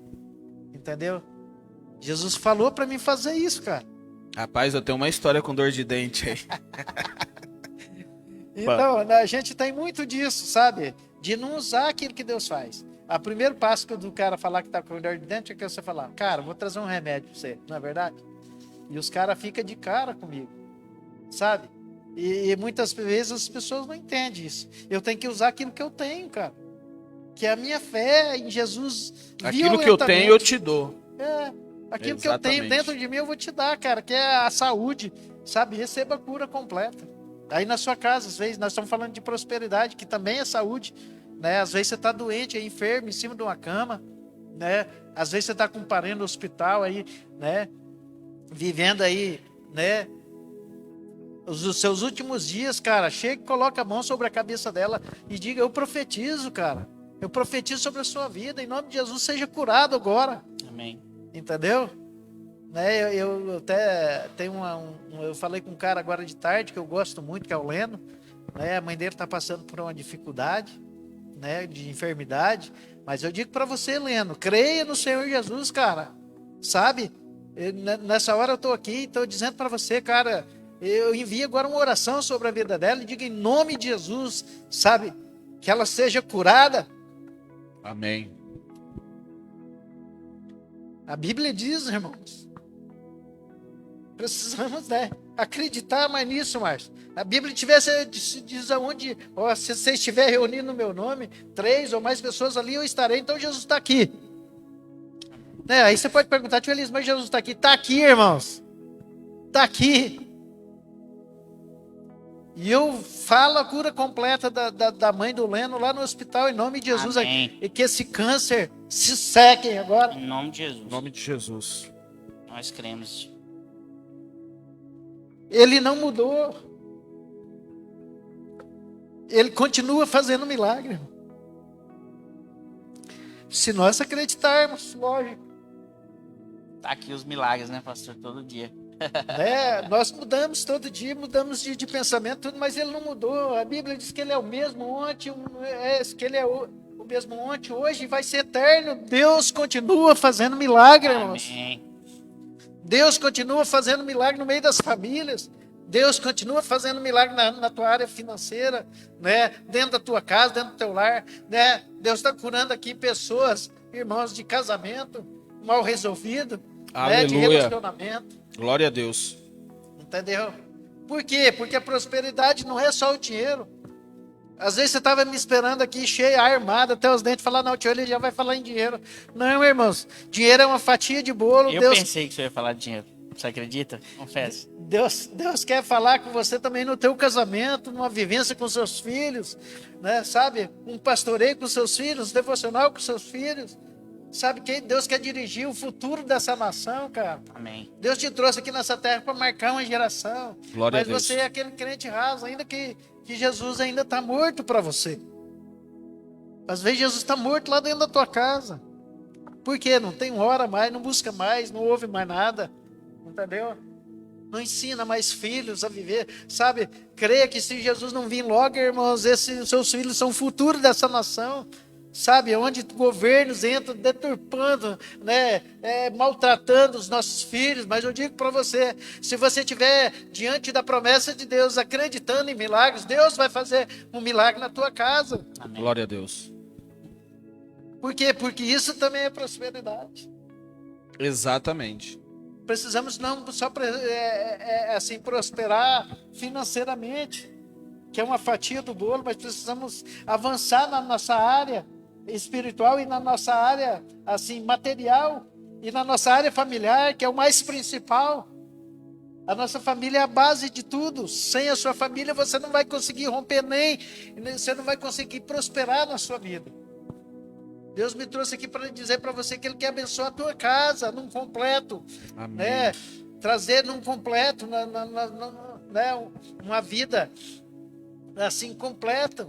Entendeu? Jesus falou para mim fazer isso, cara. Rapaz, eu tenho uma história com dor de dente aí. Então, a gente tem muito disso, sabe? De não usar aquilo que Deus faz. O primeiro passo do cara falar que está com dor de dente é que você falar, cara, vou trazer um remédio para você, não é verdade? E os caras ficam de cara comigo, sabe? E muitas vezes as pessoas não entendem isso. Eu tenho que usar aquilo que eu tenho, cara. Que é a minha fé em Jesus. Aquilo que eu tenho, eu te dou. Aquilo que eu tenho dentro de mim, eu vou te dar, cara. Que é a saúde, sabe? Receba a cura completa. Aí na sua casa, às vezes, nós estamos falando de prosperidade, que também é saúde, né? Às vezes você está doente, enfermo, em cima de uma cama, né? Às vezes você está com um parente no hospital aí, né? Vivendo aí, né? os seus últimos dias, cara, chega e coloca a mão sobre a cabeça dela e diga: eu profetizo, cara. Eu profetizo sobre a sua vida. Em nome de Jesus, seja curado agora. Amém. Entendeu? Né, eu até tenho eu falei com um cara agora de tarde que eu gosto muito, que é o Leno. Né, a mãe dele está passando por uma dificuldade, né, de enfermidade. Mas eu digo para você, Leno, creia no Senhor Jesus, cara. Sabe? Nessa hora eu estou aqui, estou dizendo para você, cara, eu envio agora uma oração sobre a vida dela e digo em nome de Jesus, sabe? Que ela seja curada. Amém. A Bíblia diz, irmãos, precisamos, né, acreditar mais nisso, Márcio. A Bíblia diz aonde, ó, se você estiver reunido no meu nome, 3 ou mais pessoas ali, eu estarei, então Jesus está aqui. Né, aí você pode perguntar, tio Elias, mas Jesus está aqui? Está aqui, irmãos. Está aqui. E eu falo a cura completa da mãe do Leno lá no hospital, em nome de Jesus. Amém. E que esse câncer se seque agora. Em nome de Jesus. Em nome de Jesus. Nós cremos. Ele não mudou. Ele continua fazendo milagre. Se nós acreditarmos, lógico. Tá aqui os milagres, né, pastor? Todo dia. Né? Nós mudamos todo dia, mudamos de pensamento, tudo, mas ele não mudou. A Bíblia diz que ele é o mesmo ontem, que ele é o mesmo ontem, hoje e vai ser eterno. Deus continua fazendo milagre, irmãos. Amém. Deus continua fazendo milagre no meio das famílias. Deus continua fazendo milagre na tua área financeira, né? Dentro da tua casa, dentro do teu lar, né? Deus está curando aqui pessoas, irmãos, de casamento mal resolvido, né? De Aleluia. relacionamento. Glória a Deus. Entendeu? Por quê? Porque a prosperidade não é só o dinheiro. Às vezes você estava me esperando aqui, cheia, armada, até os dentes, falar, não, o tio ele já vai falar em dinheiro. Não, irmãos, dinheiro é uma fatia de bolo. Eu Deus, pensei que você ia falar de dinheiro. Você acredita? Confesso. Deus quer falar com você também no teu casamento, numa vivência com seus filhos, né? Sabe? Um pastoreio com seus filhos, um devocional com seus filhos. Sabe que Deus quer dirigir o futuro dessa nação, cara. Amém. Deus te trouxe aqui nessa terra para marcar uma geração. Glória Mas a Deus. você é aquele crente raso, ainda que Jesus ainda está morto para você. Às vezes Jesus está morto lá dentro da tua casa. Por quê? Não tem hora mais, não busca mais, não ouve mais nada. Entendeu? Não ensina mais filhos a viver. Sabe? Creia que se Jesus não vir logo, irmãos, esses seus filhos são o futuro dessa nação. Sabe, onde governos entram deturpando, né, maltratando os nossos filhos. Mas eu digo para você, se você estiver diante da promessa de Deus, acreditando em milagres, Deus vai fazer um milagre na tua casa. Amém. Glória a Deus. Por quê? Porque isso também é prosperidade. Exatamente. Precisamos não só assim, prosperar financeiramente, que é uma fatia do bolo, mas precisamos avançar na nossa área espiritual e na nossa área assim material e na nossa área familiar, que é o mais principal. A nossa família é a base de tudo. Sem a sua família você não vai conseguir romper nem você não vai conseguir prosperar na sua vida. Deus me trouxe aqui para dizer para você que Ele quer abençoar a tua casa num completo, Amém. né? Trazer num completo, né? Uma vida assim completa.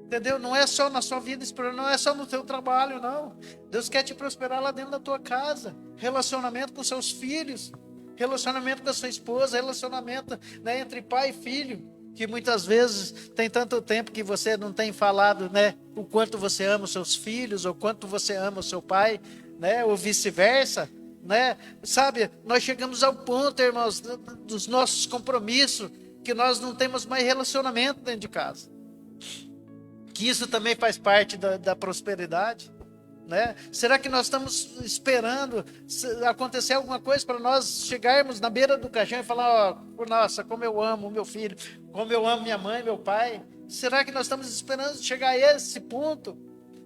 Entendeu? Não é só na sua vida espiritual, não é só no teu trabalho, não. Deus quer te prosperar lá dentro da tua casa. Relacionamento com seus filhos, relacionamento com a sua esposa, relacionamento, né, entre pai e filho, que muitas vezes tem tanto tempo que você não tem falado, né, o quanto você ama os seus filhos, ou quanto você ama o seu pai, né, ou vice-versa, né? Sabe, nós chegamos ao ponto, irmãos, dos nossos compromissos, que nós não temos mais relacionamento dentro de casa. Que isso também faz parte da prosperidade, né? Será que nós estamos esperando acontecer alguma coisa para nós chegarmos na beira do caixão e falar, ó, nossa, como eu amo meu filho, como eu amo minha mãe, meu pai? Será que nós estamos esperando chegar a esse ponto?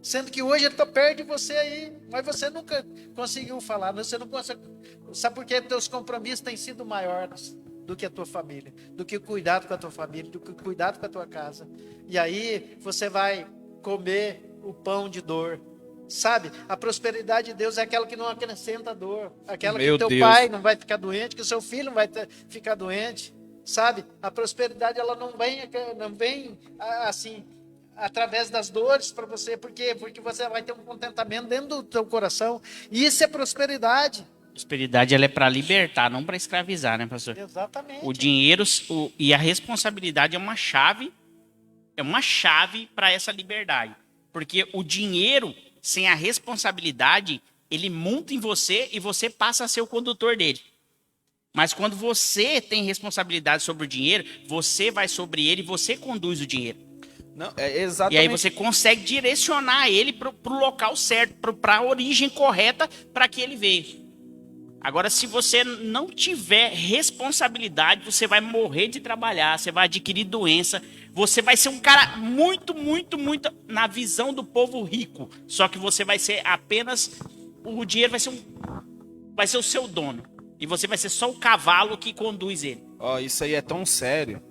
Sendo que hoje ele está perto de você aí, mas você nunca conseguiu falar, você não consegue. Sabe por quê? Teus compromissos têm sido maiores do que a tua família, do que o cuidado com a tua família, do que o cuidado com a tua casa. E aí você vai comer o pão de dor. Sabe, a prosperidade de Deus é aquela que não acrescenta dor, aquela que o teu pai não vai ficar doente, que o seu filho não vai ficar doente, sabe? A prosperidade ela não vem assim através das dores para você, por quê? Porque você vai ter um contentamento dentro do teu coração. E isso é prosperidade. Prosperidade ela é para libertar, não para escravizar, né, pastor? Exatamente. O dinheiro e a responsabilidade é uma chave para essa liberdade. Porque o dinheiro, sem a responsabilidade, ele monta em você e você passa a ser o condutor dele. Mas quando você tem responsabilidade sobre o dinheiro, você vai sobre ele e você conduz o dinheiro. Não, é exatamente. E aí você consegue direcionar ele para o local certo, para a origem correta para que ele veio. Agora, se você não tiver responsabilidade, você vai morrer de trabalhar, você vai adquirir doença, você vai ser um cara muito na visão do povo rico. Só que você vai ser apenas, o dinheiro vai ser o seu dono. E você vai ser só o cavalo que conduz ele. Isso aí é tão sério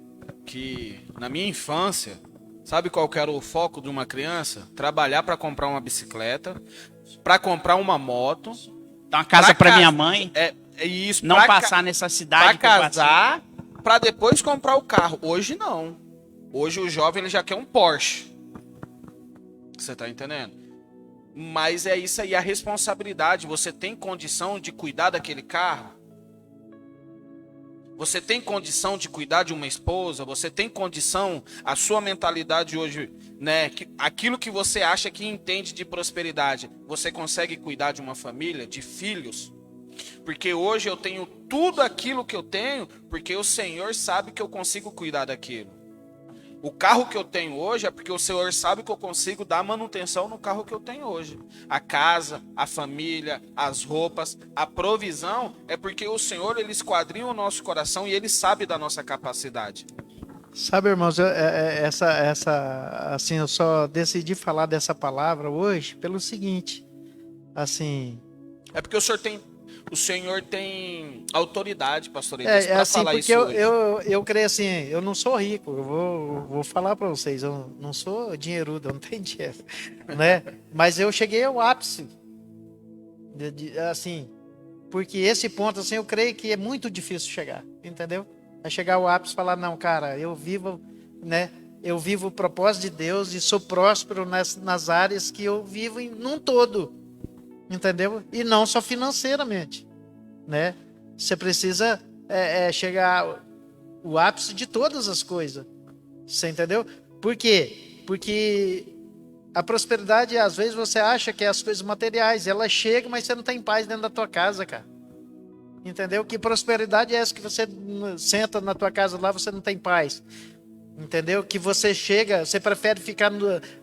que na minha infância, sabe qual que era o foco de uma criança? Trabalhar para comprar uma bicicleta, para comprar uma moto, dar uma casa para minha mãe, isso, não passar necessidade, para casar, para depois comprar o carro. Hoje não. Hoje o jovem ele já quer um Porsche. Você tá entendendo? Mas é isso aí, a responsabilidade. Você tem condição de cuidar daquele carro? Você tem condição de cuidar de uma esposa? Você tem condição, a sua mentalidade hoje, né? Aquilo que você acha que entende de prosperidade, você consegue cuidar de uma família, de filhos? Porque hoje eu tenho tudo aquilo que eu tenho, porque o Senhor sabe que eu consigo cuidar daquilo. O carro que eu tenho hoje é porque o Senhor sabe que eu consigo dar manutenção no carro que eu tenho hoje. A casa, a família, as roupas, a provisão é porque o Senhor ele esquadrinha o nosso coração e ele sabe da nossa capacidade. Sabe, irmãos, assim, eu só decidi falar dessa palavra hoje pelo seguinte, assim... É porque o Senhor tem autoridade, pastor Elias, para assim, falar porque isso hoje. Eu creio assim, eu não sou rico, eu vou falar para vocês, eu não sou dinheirudo, eu não tenho dinheiro, né? Mas eu cheguei ao ápice, assim, porque esse ponto, assim, eu creio que é muito difícil chegar, entendeu? É chegar ao ápice e falar, não, cara, eu vivo, né? Eu vivo o propósito de Deus e sou próspero nas áreas que eu vivo num todo. Entendeu? E não só financeiramente, né? Você precisa chegar o ápice de todas as coisas. Você entendeu? Por quê? Porque a prosperidade, às vezes, você acha que é as coisas materiais. Ela chega, mas você não tem paz dentro da tua casa, cara. Entendeu? Que prosperidade é essa que você senta na tua casa lá, você não tem paz. Entendeu? Que você chega, você prefere ficar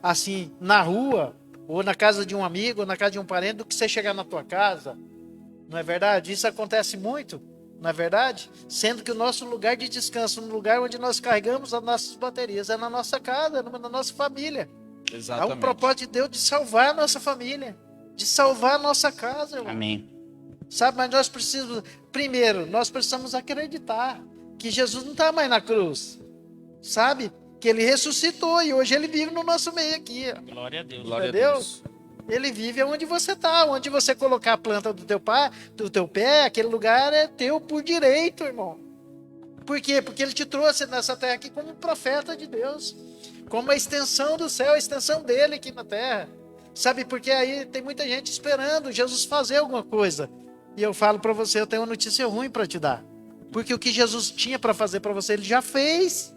assim, na rua, ou na casa de um amigo, ou na casa de um parente, do que você chegar na tua casa. Não é verdade? Isso acontece muito, não é verdade? Sendo que o nosso lugar de descanso, no lugar onde nós carregamos as nossas baterias, é na nossa casa, na nossa família. Exatamente. Há um propósito de Deus de salvar a nossa família, de salvar a nossa casa, irmão. Amém. Sabe, mas nós precisamos, primeiro, nós precisamos acreditar que Jesus não está mais na cruz, sabe? Que ele ressuscitou e hoje ele vive no nosso meio aqui. Glória a Deus. Glória a Entendeu? Deus. Ele vive onde você está, onde você colocar a planta do teu pé, aquele lugar é teu por direito, irmão. Por quê? Porque ele te trouxe nessa terra aqui como um profeta de Deus, como a extensão do céu, a extensão dele aqui na terra. Sabe, porque aí tem muita gente esperando Jesus fazer alguma coisa. E eu falo para você, eu tenho uma notícia ruim para te dar. Porque o que Jesus tinha para fazer para você, ele já fez.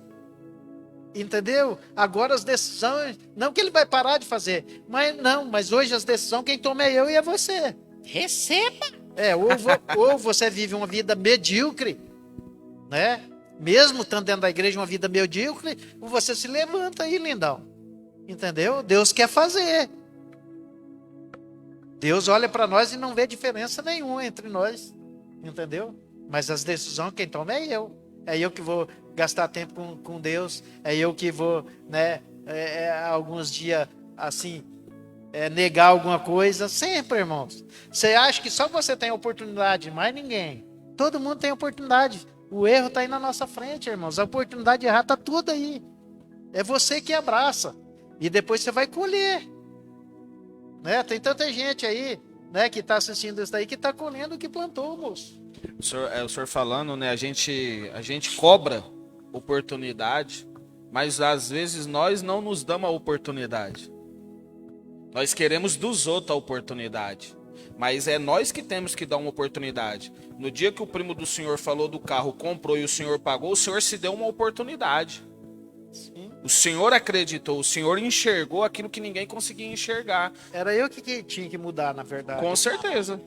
Entendeu? Agora as decisões, não que ele vai parar de fazer, mas hoje as decisões quem toma é eu e é você. Receba! Ou você vive uma vida medíocre, né? Mesmo estando dentro da igreja uma vida medíocre, ou você se levanta aí, lindão. Entendeu? Deus quer fazer. Deus olha para nós e não vê diferença nenhuma entre nós. Entendeu? Mas as decisões quem toma é eu. É eu que vou gastar tempo com Deus. É eu que vou, né, alguns dias, assim, negar alguma coisa. Sempre, irmãos. Você acha que só você tem oportunidade, mais ninguém. Todo mundo tem oportunidade. O erro está aí na nossa frente, irmãos. A oportunidade de errar está tudo aí. É você que abraça. E depois você vai colher. Né? Tem tanta gente aí né, que está assistindo isso daí, que está colhendo o que plantou, moço. O senhor falando, né? A gente cobra oportunidade, mas às vezes nós não nos damos a oportunidade. Nós queremos dos outros a oportunidade, mas é nós que temos que dar uma oportunidade. No dia que o primo do senhor falou do carro, comprou e o senhor pagou, o senhor se deu uma oportunidade. Sim. O senhor acreditou, o senhor enxergou aquilo que ninguém conseguia enxergar. Era eu que tinha que mudar, na verdade. Com certeza.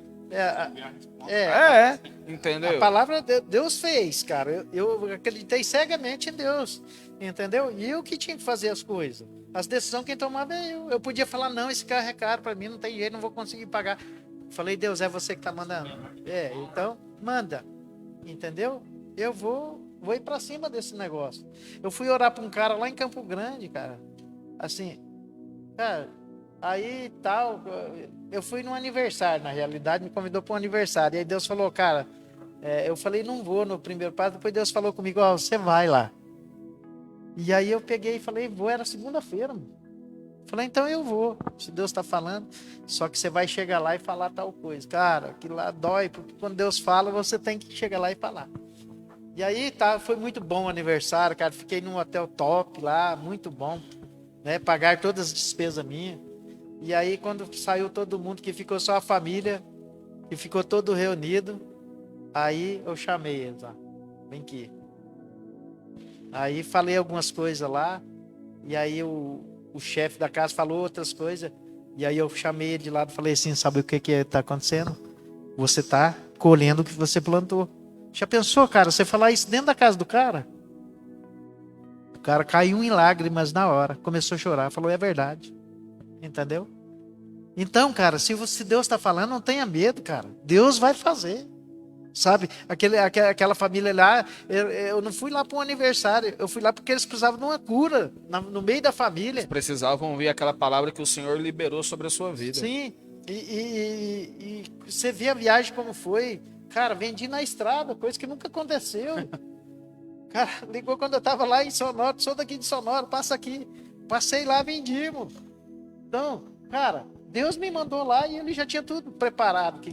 É, Entendeu? a palavra Deus fez, cara. Eu acreditei cegamente em Deus, entendeu? E eu que tinha que fazer as coisas. As decisões quem tomava é eu. Eu podia falar, não, esse carro é caro para mim, não tem jeito, não vou conseguir pagar. Falei, Deus, é você que tá mandando. Então, manda. Entendeu? Eu vou ir para cima desse negócio. Eu fui orar para um cara lá em Campo Grande, cara. Assim, cara, aí tal, eu fui num aniversário, na realidade, me convidou para um aniversário. E aí Deus falou, cara, eu falei, não vou no primeiro passo. Depois Deus falou comigo, ó, você vai lá. E aí eu peguei e falei, vou, era segunda-feira, mano. Falei, então eu vou, se Deus está falando, só que você vai chegar lá e falar tal coisa. Cara, aquilo lá dói, porque quando Deus fala, você tem que chegar lá e falar. E aí, tá, foi muito bom o aniversário, cara, fiquei num hotel top lá, muito bom, né, pagar todas as despesas minhas. E aí, quando saiu todo mundo, que ficou só a família, que ficou todo reunido, aí eu chamei eles lá, vem aqui. Aí falei algumas coisas lá, e aí o chefe da casa falou outras coisas, e aí eu chamei ele de lado e falei assim, sabe o que está acontecendo? Você está colhendo o que você plantou. Já pensou, cara, você falar isso dentro da casa do cara? O cara caiu em lágrimas na hora, começou a chorar, falou, é verdade. Entendeu? Então, cara, se Deus está falando, não tenha medo, cara. Deus vai fazer. Sabe, aquela família lá, eu não fui lá para um aniversário, eu fui lá porque eles precisavam de uma cura no meio da família. Eles precisavam ouvir aquela palavra que o Senhor liberou sobre a sua vida. Sim, e você vê a viagem como foi. Cara, vendi na estrada, coisa que nunca aconteceu. Cara, ligou quando eu estava lá em Sonora, sou daqui de Sonora, passa aqui. Passei lá, vendimos. Então, cara, Deus me mandou lá e ele já tinha tudo preparado que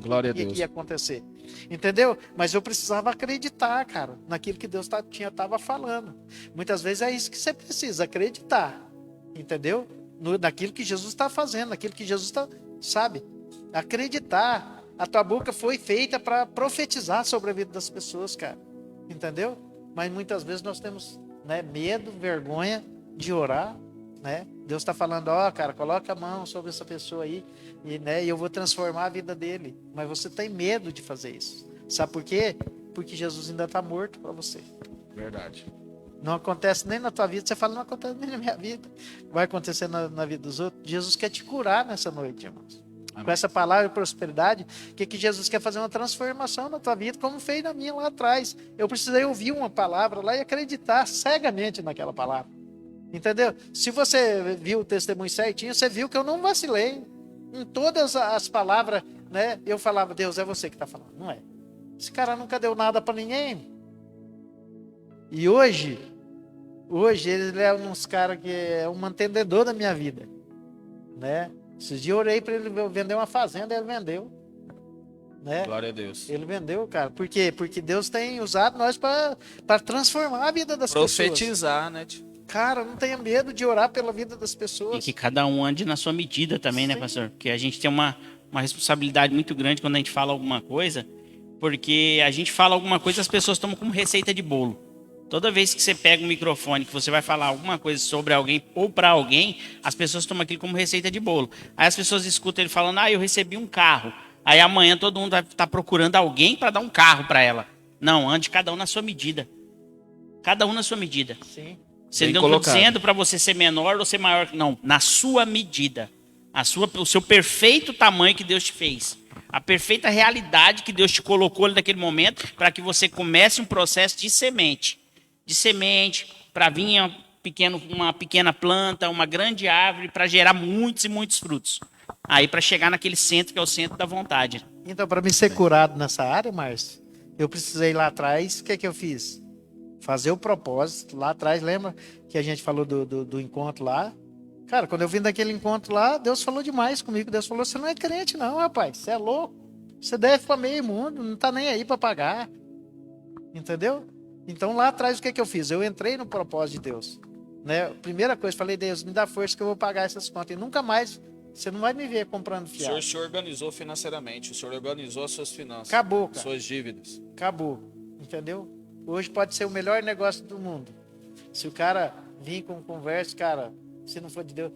ia acontecer. Entendeu? Mas eu precisava acreditar, cara, naquilo que Deus estava falando. Muitas vezes é isso que você precisa, acreditar. Entendeu? Naquilo que Jesus está fazendo, naquilo que Jesus está, sabe? Acreditar. A tua boca foi feita para profetizar sobre a vida das pessoas, cara. Entendeu? Mas muitas vezes nós temos, né, medo, vergonha de orar, né? Deus está falando, ó, cara, coloca a mão sobre essa pessoa aí e, né, eu vou transformar a vida dele. Mas você tem medo de fazer isso. Sabe por quê? Porque Jesus ainda está morto para você. Verdade. Não acontece nem na tua vida. Você fala, não acontece nem na minha vida. Vai acontecer na vida dos outros. Jesus quer te curar nessa noite, irmãos. Amém. Com essa palavra de prosperidade, que Jesus quer fazer uma transformação na tua vida, como fez na minha lá atrás. Eu precisei ouvir uma palavra lá e acreditar cegamente naquela palavra. Entendeu? Se você viu o testemunho certinho, você viu que eu não vacilei. Em todas as palavras, né? Eu falava, Deus, é você que está falando. Não é. Esse cara nunca deu nada para ninguém. E hoje ele é um dos caras que é um mantenedor da minha vida. Né? Esses dias eu orei para ele vender uma fazenda, ele vendeu. Né? Glória a Deus. Ele vendeu, cara. Por quê? Porque Deus tem usado nós para transformar a vida das pessoas. Profetizar, né? Cara, não tenha medo de orar pela vida das pessoas. E que cada um ande na sua medida também, né, pastor? Porque a gente tem uma responsabilidade muito grande quando a gente fala alguma coisa, porque a gente fala alguma coisa, as pessoas tomam como receita de bolo. Toda vez que você pega um microfone, que você vai falar alguma coisa sobre alguém ou para alguém, as pessoas tomam aquilo como receita de bolo. Aí as pessoas escutam ele falando, eu recebi um carro. Aí amanhã todo mundo vai estar procurando alguém para dar um carro para ela. Não, ande cada um na sua medida. Cada um na sua medida. Sim. Você não está dizendo para você ser menor ou ser maior. Não, na sua medida. O seu perfeito tamanho que Deus te fez. A perfeita realidade que Deus te colocou ali naquele momento para que você comece um processo de semente. De semente para vir uma pequena planta, uma grande árvore para gerar muitos e muitos frutos. Aí para chegar naquele centro que é o centro da vontade. Então, para me ser curado nessa área, Márcio, eu precisei lá atrás, o que eu fiz? Fazer o propósito lá atrás, lembra que a gente falou do encontro lá? Cara, quando eu vim daquele encontro lá, Deus falou demais comigo. Deus falou, você não é crente não, rapaz. Você é louco. Você deve para meio mundo, não tá nem aí para pagar. Entendeu? Então lá atrás o que eu fiz? Eu entrei no propósito de Deus. Né? Primeira coisa, falei, Deus, me dá força que eu vou pagar essas contas. E nunca mais, você não vai me ver comprando O fiado. senhor se organizou financeiramente, o senhor organizou as suas finanças. Acabou, cara. Suas dívidas. Acabou. Entendeu? Hoje pode ser o melhor negócio do mundo. Se o cara vir com conversa, cara, se não for de Deus.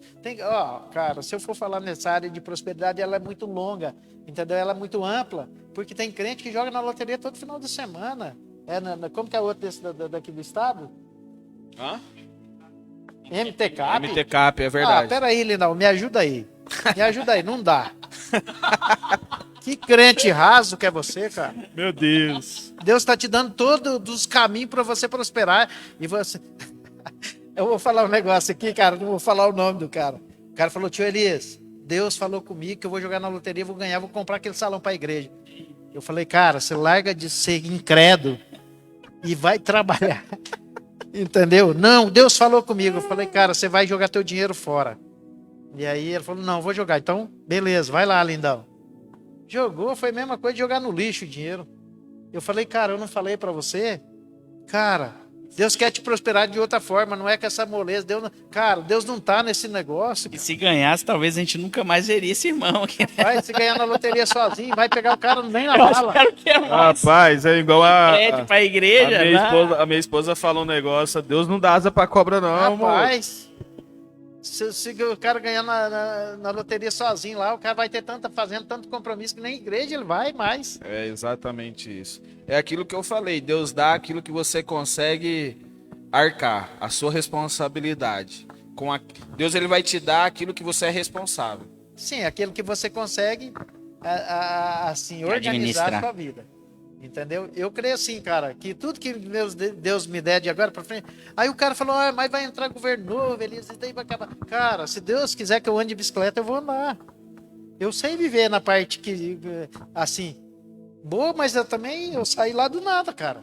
Cara, se eu for falar nessa área de prosperidade, ela é muito longa, entendeu? Ela é muito ampla, porque tem crente que joga na loteria todo final de semana. Como que é outro daqui do estado? Hã? MTCap? MTCap, é verdade. Peraí, Lindão, me ajuda aí. Me ajuda aí, não dá. Que crente raso que é você, cara. Meu Deus. Deus está te dando todos os caminhos para você prosperar. E você... Eu vou falar um negócio aqui, cara, não vou falar o nome do cara. O cara falou, tio Elias, Deus falou comigo que eu vou jogar na loteria, vou ganhar, vou comprar aquele salão para a igreja. Eu falei, cara, você larga de ser incrédulo e vai trabalhar. Entendeu? Não, Deus falou comigo. Eu falei, cara, você vai jogar teu dinheiro fora. E aí ele falou, não, vou jogar. Então, beleza, vai lá, lindão. Jogou, foi a mesma coisa de jogar no lixo o dinheiro. Eu falei, cara, eu não falei para você? Cara, Deus quer te prosperar de outra forma, não é com essa moleza. Deus não tá nesse negócio. E se ganhasse, talvez a gente nunca mais veria esse irmão aqui. Vai se ganhar na loteria sozinho, vai pegar o cara nem na bala. Espero que é mais. Rapaz, é igual Prédio pra igreja. a minha esposa falou um negócio, Deus não dá asa pra cobra não, rapaz, se o cara ganhar na loteria sozinho lá, o cara vai ter fazendo tanto compromisso que nem igreja ele vai mais. É exatamente isso. É aquilo que eu falei, Deus dá aquilo que você consegue arcar, a sua responsabilidade. Deus ele vai te dar aquilo que você é responsável. Sim, aquilo que você consegue assim, organizar a sua vida. Entendeu? Eu creio assim, cara, que tudo que Deus me der de agora pra frente. Aí o cara falou, mas vai entrar governo novo, Elias, e daí vai acabar. Cara, se Deus quiser que eu ande de bicicleta, eu vou andar. Eu sei viver na parte que, assim, boa, mas eu saí lá do nada, cara.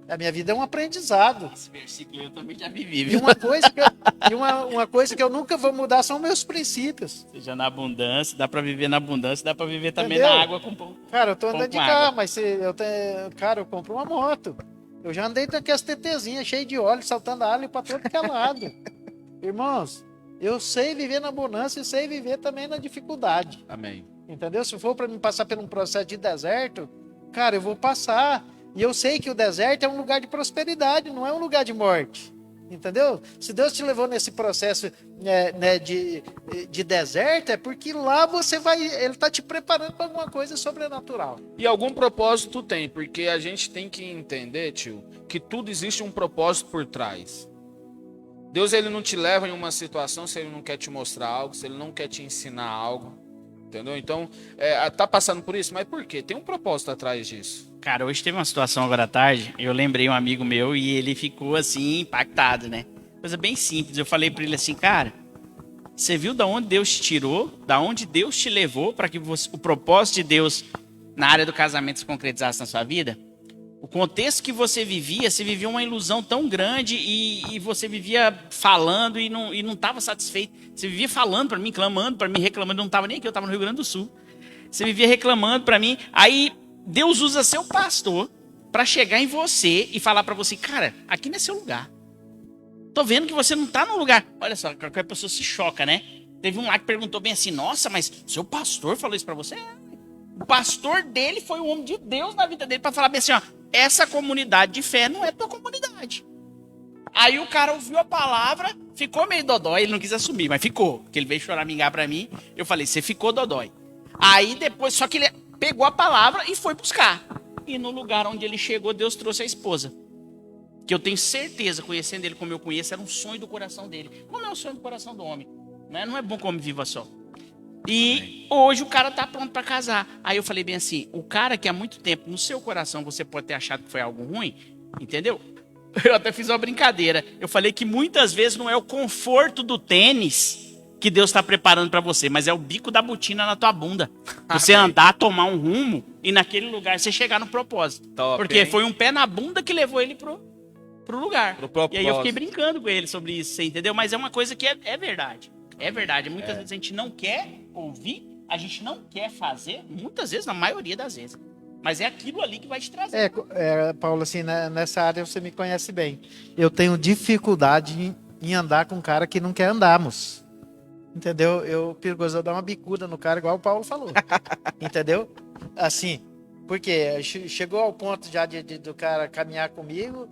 A minha vida é um aprendizado. Esse versículo eu também já vivi, E viu? uma coisa que eu nunca vou mudar são meus princípios. Seja na abundância, dá pra viver na abundância, dá pra viver também Entendeu? na água com pão. Cara, eu tô andando de com carro, água. mas cara, eu compro uma moto. Eu já andei naquelas TTzinhas cheias de óleo, saltando alho pra todo que é lado. Irmãos, eu sei viver na bonança e sei viver também na dificuldade. Amém. Entendeu? Se for para mim passar por um processo de deserto, cara, eu vou passar. E eu sei que o deserto é um lugar de prosperidade, não é um lugar de morte. Entendeu? Se Deus te levou nesse processo de deserto, é porque lá ele está te preparando para alguma coisa sobrenatural. E algum propósito tem, porque a gente tem que entender, tio, que tudo existe um propósito por trás. Deus ele não te leva em uma situação se ele não quer te mostrar algo, se ele não quer te ensinar algo. Entendeu? Então, tá passando por isso, mas por quê? Tem um propósito atrás disso. Cara, hoje teve uma situação agora à tarde, eu lembrei um amigo meu e ele ficou assim, impactado, né? Coisa bem simples, eu falei pra ele assim, cara, você viu da onde Deus te tirou, da onde Deus te levou para que o propósito de Deus na área do casamento se concretizasse na sua vida? O contexto que você vivia uma ilusão tão grande e você vivia falando e não estava satisfeito. Você vivia falando para mim, clamando para mim, reclamando, não estava nem aqui, eu estava no Rio Grande do Sul. Você vivia reclamando para mim, aí Deus usa seu pastor para chegar em você e falar para você, cara, aqui não é seu lugar. Tô vendo que você não tá no lugar. Olha só, qualquer pessoa se choca, né? Teve um lá que perguntou bem assim, nossa, mas seu pastor falou isso para você? O pastor dele foi o homem de Deus na vida dele para falar bem assim, ó, essa comunidade de fé não é tua comunidade. Aí o cara ouviu a palavra, ficou meio dodói, ele não quis assumir, mas ficou. Porque ele veio choramingar pra mim, eu falei, você ficou dodói. Aí depois, só que ele pegou a palavra e foi buscar. E no lugar onde ele chegou, Deus trouxe a esposa. Que eu tenho certeza, conhecendo ele como eu conheço, era um sonho do coração dele. Como é o sonho do coração do homem? Né? Não é bom que o homem viva só. E hoje o cara tá pronto pra casar. Aí eu falei bem assim, o cara que há muito tempo no seu coração você pode ter achado que foi algo ruim, entendeu? Eu até fiz uma brincadeira. Eu falei que muitas vezes não é o conforto do tênis que Deus está preparando para você, mas é o bico da botina na tua bunda. Você andar, tomar um rumo e naquele lugar você chegar no propósito. Top, porque hein? foi um pé na bunda que levou ele pro lugar. Pro propósito. E aí eu fiquei brincando com ele sobre isso, você entendeu? Mas é uma coisa que é verdade. É verdade, muitas vezes a gente não quer ouvir, a gente não quer fazer, muitas vezes, na maioria das vezes. Mas é aquilo ali que vai te trazer. Paulo, assim, nessa área você me conhece bem. Eu tenho dificuldade em andar com um cara que não quer andarmos. Entendeu? Eu perigoso dar uma bicuda no cara, igual o Paulo falou. Entendeu? Assim, porque chegou ao ponto já do cara caminhar comigo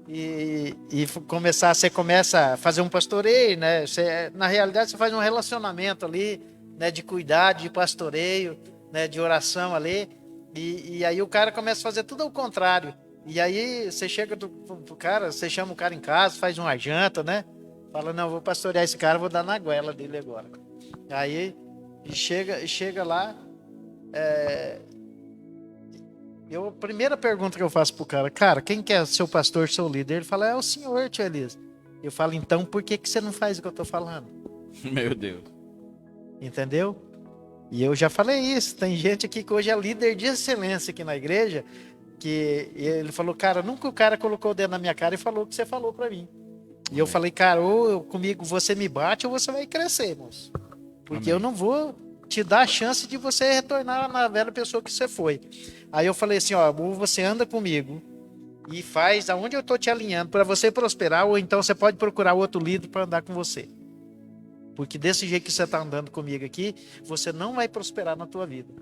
e você começa a fazer um pastoreio, né? Na realidade, você faz um relacionamento ali, né? De cuidado, de pastoreio, né? De oração ali. E aí o cara começa a fazer tudo ao contrário. E aí você chega pro cara, você chama o cara em casa, faz uma janta, né? Fala, não, vou pastorear esse cara, vou dar na goela dele agora. Aí chega lá, a primeira pergunta que eu faço pro cara, quem que é seu pastor, seu líder? Ele fala, é o senhor, tio Elias. Eu falo, então, por que você não faz o que eu tô falando? Meu Deus. Entendeu? E eu já falei isso, tem gente aqui que hoje é líder de excelência aqui na igreja, que ele falou, cara, nunca o cara colocou o dedo na minha cara e falou o que você falou pra mim. E eu falei, cara, ou comigo você me bate ou você vai crescer, moço. Porque eu não vou te dar a chance de você retornar na velha pessoa que você foi. Aí eu falei assim, ó, ou você anda comigo e faz aonde eu tô te alinhando para você prosperar, ou então você pode procurar outro líder para andar com você. Porque desse jeito que você tá andando comigo aqui, você não vai prosperar na tua vida.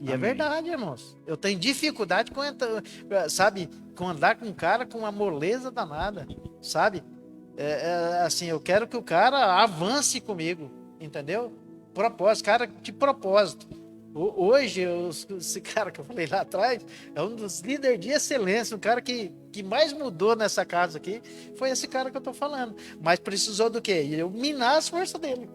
E é verdade, irmãos. Eu tenho dificuldade com andar com um cara com uma moleza danada, sabe? Assim, eu quero que o cara avance comigo, entendeu? Propósito, cara de propósito. Hoje, esse cara que eu falei lá atrás, é um dos líderes de excelência, um cara que mais mudou nessa casa aqui, foi esse cara que eu tô falando. Mas precisou do quê? Eu minar as forças dele.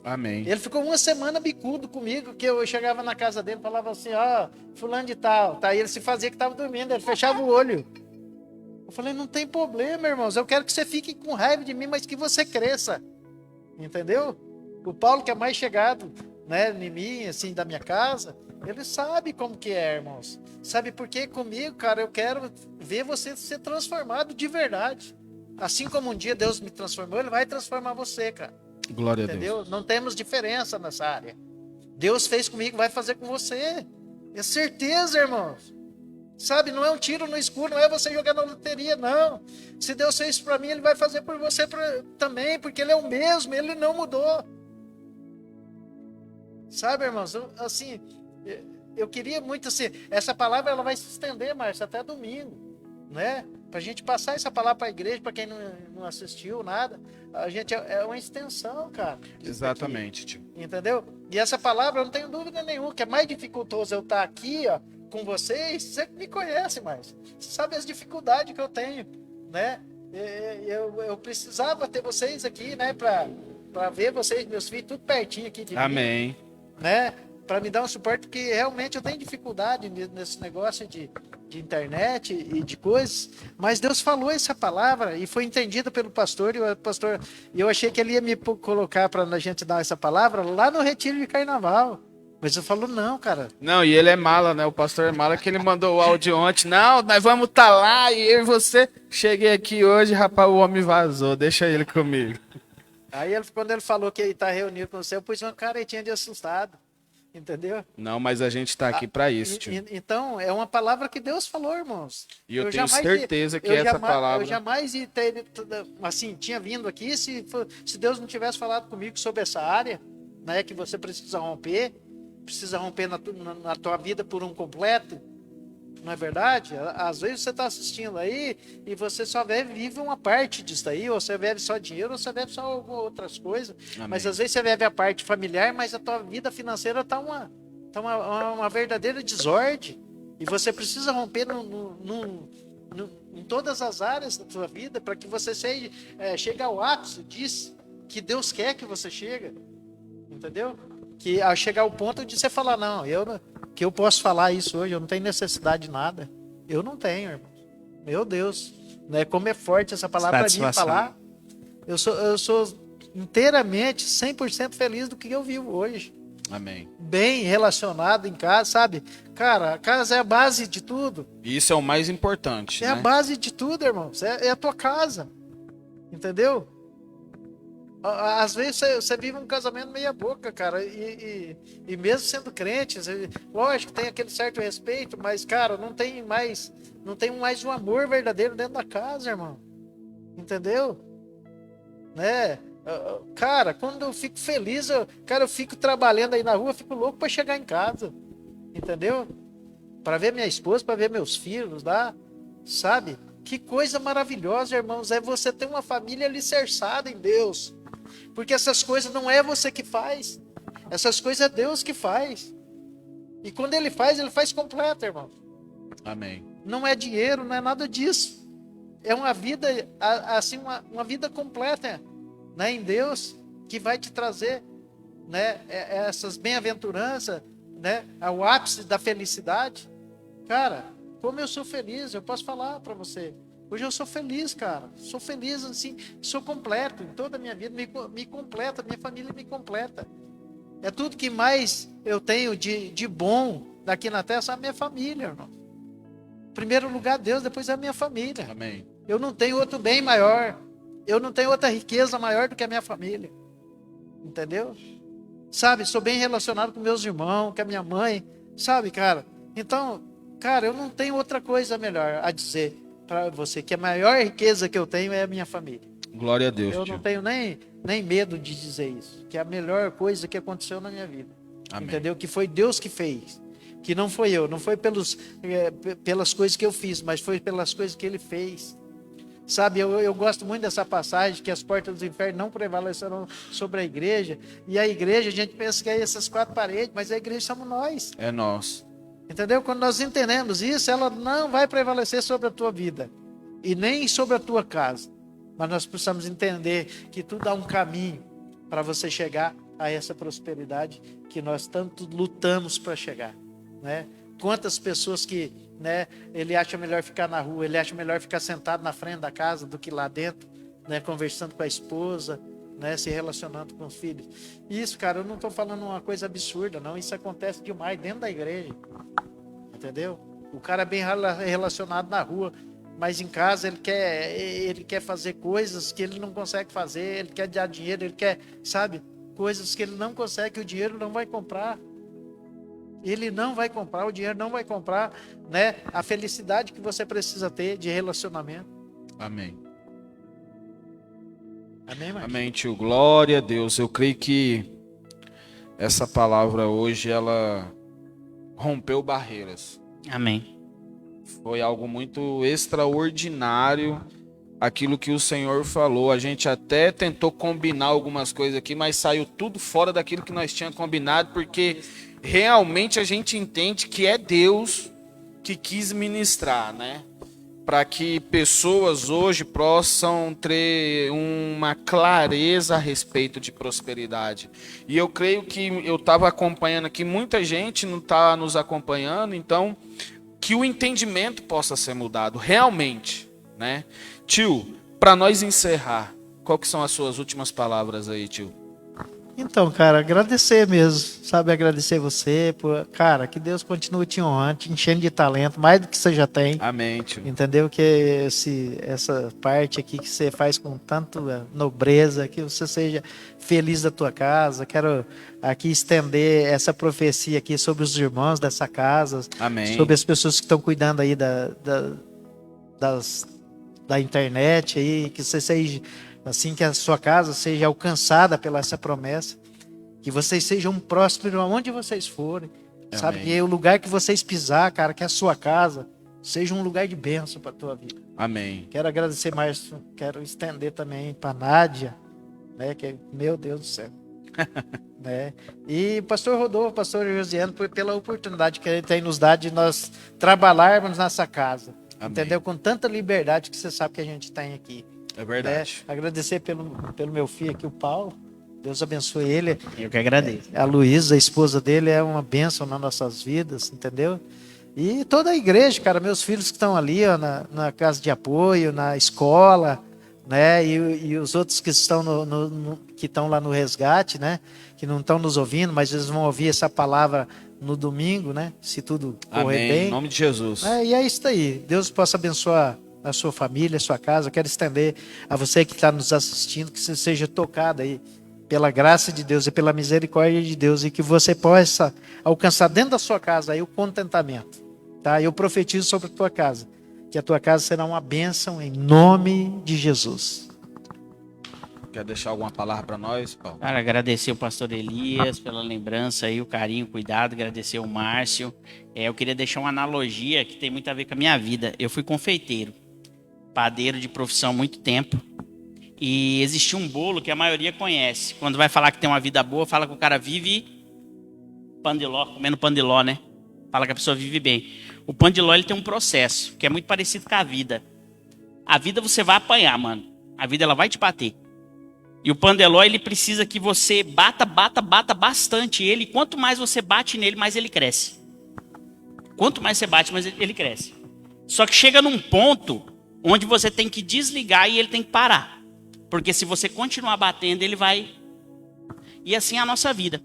Amém. Ele ficou uma semana bicudo comigo, que eu chegava na casa dele, falava assim, ó, fulano de tal, tá? E ele se fazia que tava dormindo, ele fechava o olho. Eu falei, não tem problema, irmãos, eu quero que você fique com raiva de mim, mas que você cresça. Entendeu? O Paulo, que é mais chegado, né, em mim, assim, da minha casa, ele sabe como que é, irmãos. Sabe por quê? Comigo, cara, eu quero ver você ser transformado de verdade. Assim como um dia Deus me transformou, ele vai transformar você, cara. Glória Entendeu? a Deus. Não temos diferença nessa área. Deus fez comigo, vai fazer com você. É certeza, irmãos. Sabe, não é um tiro no escuro, não é você jogar na loteria, não. Se Deus fez isso para mim, Ele vai fazer por você também, porque Ele é o mesmo, Ele não mudou. Sabe, irmãos, assim, eu queria muito, assim, essa palavra ela vai se estender, Márcio, até domingo, né? Pra gente passar essa palavra para a igreja, para quem não assistiu nada, a gente é uma extensão, cara. Exatamente, tio. Entendeu? E essa palavra, eu não tenho dúvida nenhuma, que é mais dificultoso eu estar aqui, ó, com vocês, você me conhece mais. Você sabe as dificuldades que eu tenho, né? Eu precisava ter vocês aqui, né? Para ver vocês, meus filhos, tudo pertinho aqui de Amém. mim, né? Para me dar um suporte, porque realmente eu tenho dificuldade nesse negócio de internet e de coisas, mas Deus falou essa palavra e foi entendida pelo pastor, e eu achei que ele ia me colocar para a gente dar essa palavra lá no retiro de carnaval. Mas eu falo, não, cara. Não, e ele é mala, né? O pastor é mala, que ele mandou o áudio ontem. Não, nós vamos estar lá, e eu e você. Cheguei aqui hoje, rapaz, o homem vazou. Deixa ele comigo. Aí, quando ele falou que ele tá reunido com você, eu pus uma caretinha de assustado. Entendeu? Não, mas a gente tá aqui para isso, tio. Então, é uma palavra que Deus falou, irmãos. E eu tenho certeza que essa palavra... Eu jamais ia ter, assim, tinha vindo aqui se Deus não tivesse falado comigo sobre essa área, né, que você precisa romper na tua vida por um completo, não é verdade? Às vezes você está assistindo aí e você só vive uma parte disso aí, ou você vive só dinheiro, ou você vive só outras coisas. Amém. Mas às vezes você vive a parte familiar, mas a tua vida financeira está uma verdadeira desordem. E você precisa romper em todas as áreas da tua vida para que você chegue ao ápice disso que Deus quer que você chegue. Entendeu? Que ao chegar ao ponto de você falar, não, que eu posso falar isso hoje, eu não tenho necessidade de nada. Eu não tenho, irmão. Meu Deus, né? Como é forte essa palavra para mim falar. Eu sou inteiramente, 100% feliz do que eu vivo hoje. Amém. Bem relacionado em casa, sabe? Cara, a casa é a base de tudo. Isso é o mais importante, É, né? a base de tudo, irmão. É a tua casa. Entendeu? Às vezes você vive um casamento meia boca, cara, e mesmo sendo crente, lógico, tem aquele certo respeito, mas, cara, não tem mais um amor verdadeiro dentro da casa, irmão. Entendeu? Né? Cara, quando eu fico feliz, eu fico trabalhando aí na rua, eu fico louco para chegar em casa. Entendeu? Para ver minha esposa, para ver meus filhos lá, sabe? Que coisa maravilhosa, irmãos, é você ter uma família alicerçada em Deus. Porque essas coisas não é você que faz. Essas coisas é Deus que faz. E quando Ele faz completo, irmão. Amém. Não é dinheiro, não é nada disso. É uma vida, assim, uma vida completa, né, em Deus, que vai te trazer, né, essas bem-aventuranças, né, ao ápice da felicidade. Cara, como eu sou feliz, eu posso falar para você. Hoje eu sou feliz, cara. Sou feliz, assim, sou completo. Em toda a minha vida me completa, minha família me completa. É tudo que mais eu tenho de bom daqui na terra, é a minha família, irmão. Em primeiro lugar, Deus, depois é a minha família. Amém. Eu não tenho outro bem maior. Eu não tenho outra riqueza maior do que a minha família. Entendeu? Sabe, sou bem relacionado com meus irmãos, com a minha mãe. Sabe, cara? Então, cara, eu não tenho outra coisa melhor a dizer para você, que a maior riqueza que eu tenho é a minha família. Glória a Deus, Eu tio. não tenho nem medo de dizer isso, que é a melhor coisa que aconteceu na minha vida. Amém. Entendeu? Que foi Deus que fez. Que não foi eu, não foi pelas coisas que eu fiz, mas foi pelas coisas que Ele fez. Sabe, eu gosto muito dessa passagem, que as portas do inferno não prevalecerão sobre a igreja. E a igreja, a gente pensa que é essas quatro paredes, mas a igreja somos nós. É nós. Entendeu? Quando nós entendemos isso, ela não vai prevalecer sobre a tua vida. E nem sobre a tua casa. Mas nós precisamos entender que tudo há um caminho para você chegar a essa prosperidade que nós tanto lutamos para chegar, né? Quantas pessoas que, né, ele acha melhor ficar na rua, ele acha melhor ficar sentado na frente da casa do que lá dentro, né, conversando com a esposa, né, se relacionando com os filhos. Isso, cara, eu não estou falando uma coisa absurda, não. Isso acontece demais dentro da igreja, entendeu? O cara é bem relacionado na rua, mas em casa ele quer fazer coisas que ele não consegue fazer, ele quer dar dinheiro, ele quer, sabe, coisas que ele não consegue, que o dinheiro não vai comprar. Ele não vai comprar, o dinheiro não vai comprar, né, a felicidade que você precisa ter de relacionamento. Amém. Amém, Marcos? Amém, tio. Glória a Deus. Eu creio que essa palavra hoje, ela rompeu barreiras. Amém. Foi algo muito extraordinário aquilo que o Senhor falou. A gente até tentou combinar algumas coisas aqui, mas saiu tudo fora daquilo que nós tínhamos combinado, porque realmente a gente entende que é Deus que quis ministrar, né? Para que pessoas hoje possam ter uma clareza a respeito de prosperidade. E eu creio que eu estava acompanhando aqui, muita gente não está nos acompanhando, então que o entendimento possa ser mudado realmente, né? Tio, para nós encerrar, qual que são as suas últimas palavras aí, tio? Então, cara, agradecer mesmo, sabe? Agradecer você, cara, que Deus continue te honrando, te enchendo de talento, mais do que você já tem. Amém, tio. Entendeu? Que essa parte aqui que você faz com tanto nobreza, que você seja feliz da tua casa. Quero aqui estender essa profecia aqui sobre os irmãos dessa casa, Amém. sobre as pessoas que estão cuidando aí da internet aí, que você seja assim, que a sua casa seja alcançada pela essa promessa, que vocês sejam prósperos aonde vocês forem, sabe? Que o lugar que vocês pisar, cara, que a sua casa seja um lugar de bênção para a tua vida. Amém. Quero agradecer mais, quero estender também para Nádia, né? Que meu Deus do céu. Né? E pastor Rodolfo, pastor Josiano, pela oportunidade que ele tem nos dado de nós trabalharmos nessa casa. Amém. Entendeu? Com tanta liberdade que você sabe que a gente tem aqui. É verdade. Agradecer pelo meu filho aqui, o Paulo. Deus abençoe ele. Eu que agradeço. A Luísa, a esposa dele, é uma bênção nas nossas vidas, entendeu? E toda a igreja, cara, meus filhos que estão ali, ó, na casa de apoio, na escola, né? E os outros que estão que estão lá no resgate, né? Que não estão nos ouvindo, mas eles vão ouvir essa palavra no domingo, né? Se tudo correr Amém. bem. Em nome de Jesus. E é isso aí. Deus possa abençoar a sua família, a sua casa. Eu quero estender a você que está nos assistindo, que você seja tocado aí pela graça de Deus e pela misericórdia de Deus, e que você possa alcançar dentro da sua casa aí o contentamento, tá? Eu profetizo sobre a tua casa, que a tua casa será uma bênção em nome de Jesus. Quer deixar alguma palavra para nós, Paulo? Cara, agradecer o pastor Elias pela lembrança aí, o carinho, o cuidado, agradecer o Márcio. Eu queria deixar uma analogia que tem muito a ver com a minha vida. Eu fui confeiteiro, padeiro de profissão há muito tempo. E existia um bolo que a maioria conhece. Quando vai falar que tem uma vida boa, fala que o cara vive pandiló, comendo pandiló, né? Fala que a pessoa vive bem. O pandiló, ele tem um processo que é muito parecido com a vida. A vida você vai apanhar, mano. A vida, ela vai te bater. E o pandeló, ele precisa que você bata bastante ele. Quanto mais você bate nele, mais ele cresce. Quanto mais você bate, mais ele cresce. Só que chega num ponto onde você tem que desligar e ele tem que parar. Porque se você continuar batendo, ele vai... E assim é a nossa vida.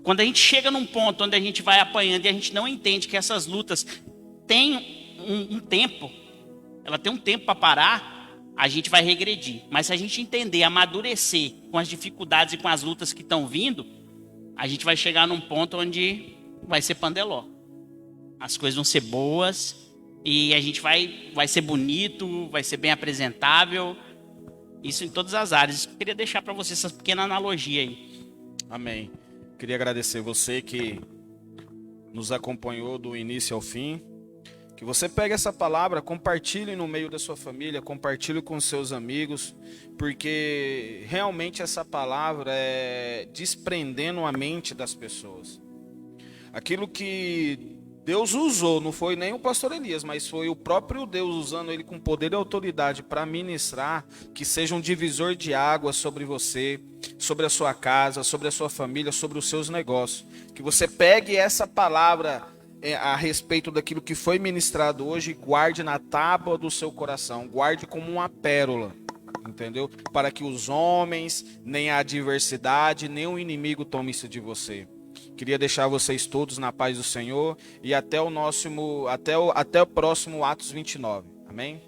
Quando a gente chega num ponto onde a gente vai apanhando e a gente não entende que essas lutas têm um tempo, ela tem um tempo para parar, a gente vai regredir. Mas se a gente entender, amadurecer com as dificuldades e com as lutas que estão vindo, a gente vai chegar num ponto onde vai ser pandeló. As coisas vão ser boas e a gente vai ser bonito, vai ser bem apresentável. Isso em todas as áreas. Eu queria deixar para você essa pequena analogia aí. Amém. Queria agradecer você que nos acompanhou do início ao fim. Que você pegue essa palavra, compartilhe no meio da sua família, compartilhe com seus amigos, porque realmente essa palavra é desprendendo a mente das pessoas. Aquilo que Deus usou, não foi nem o pastor Elias, mas foi o próprio Deus usando ele com poder e autoridade para ministrar, que seja um divisor de águas sobre você, sobre a sua casa, sobre a sua família, sobre os seus negócios. Que você pegue essa palavra a respeito daquilo que foi ministrado hoje e guarde na tábua do seu coração, guarde como uma pérola, entendeu? Para que os homens, nem a adversidade, nem o inimigo tome isso de você. Queria deixar vocês todos na paz do Senhor e até o próximo Atos 29. Amém?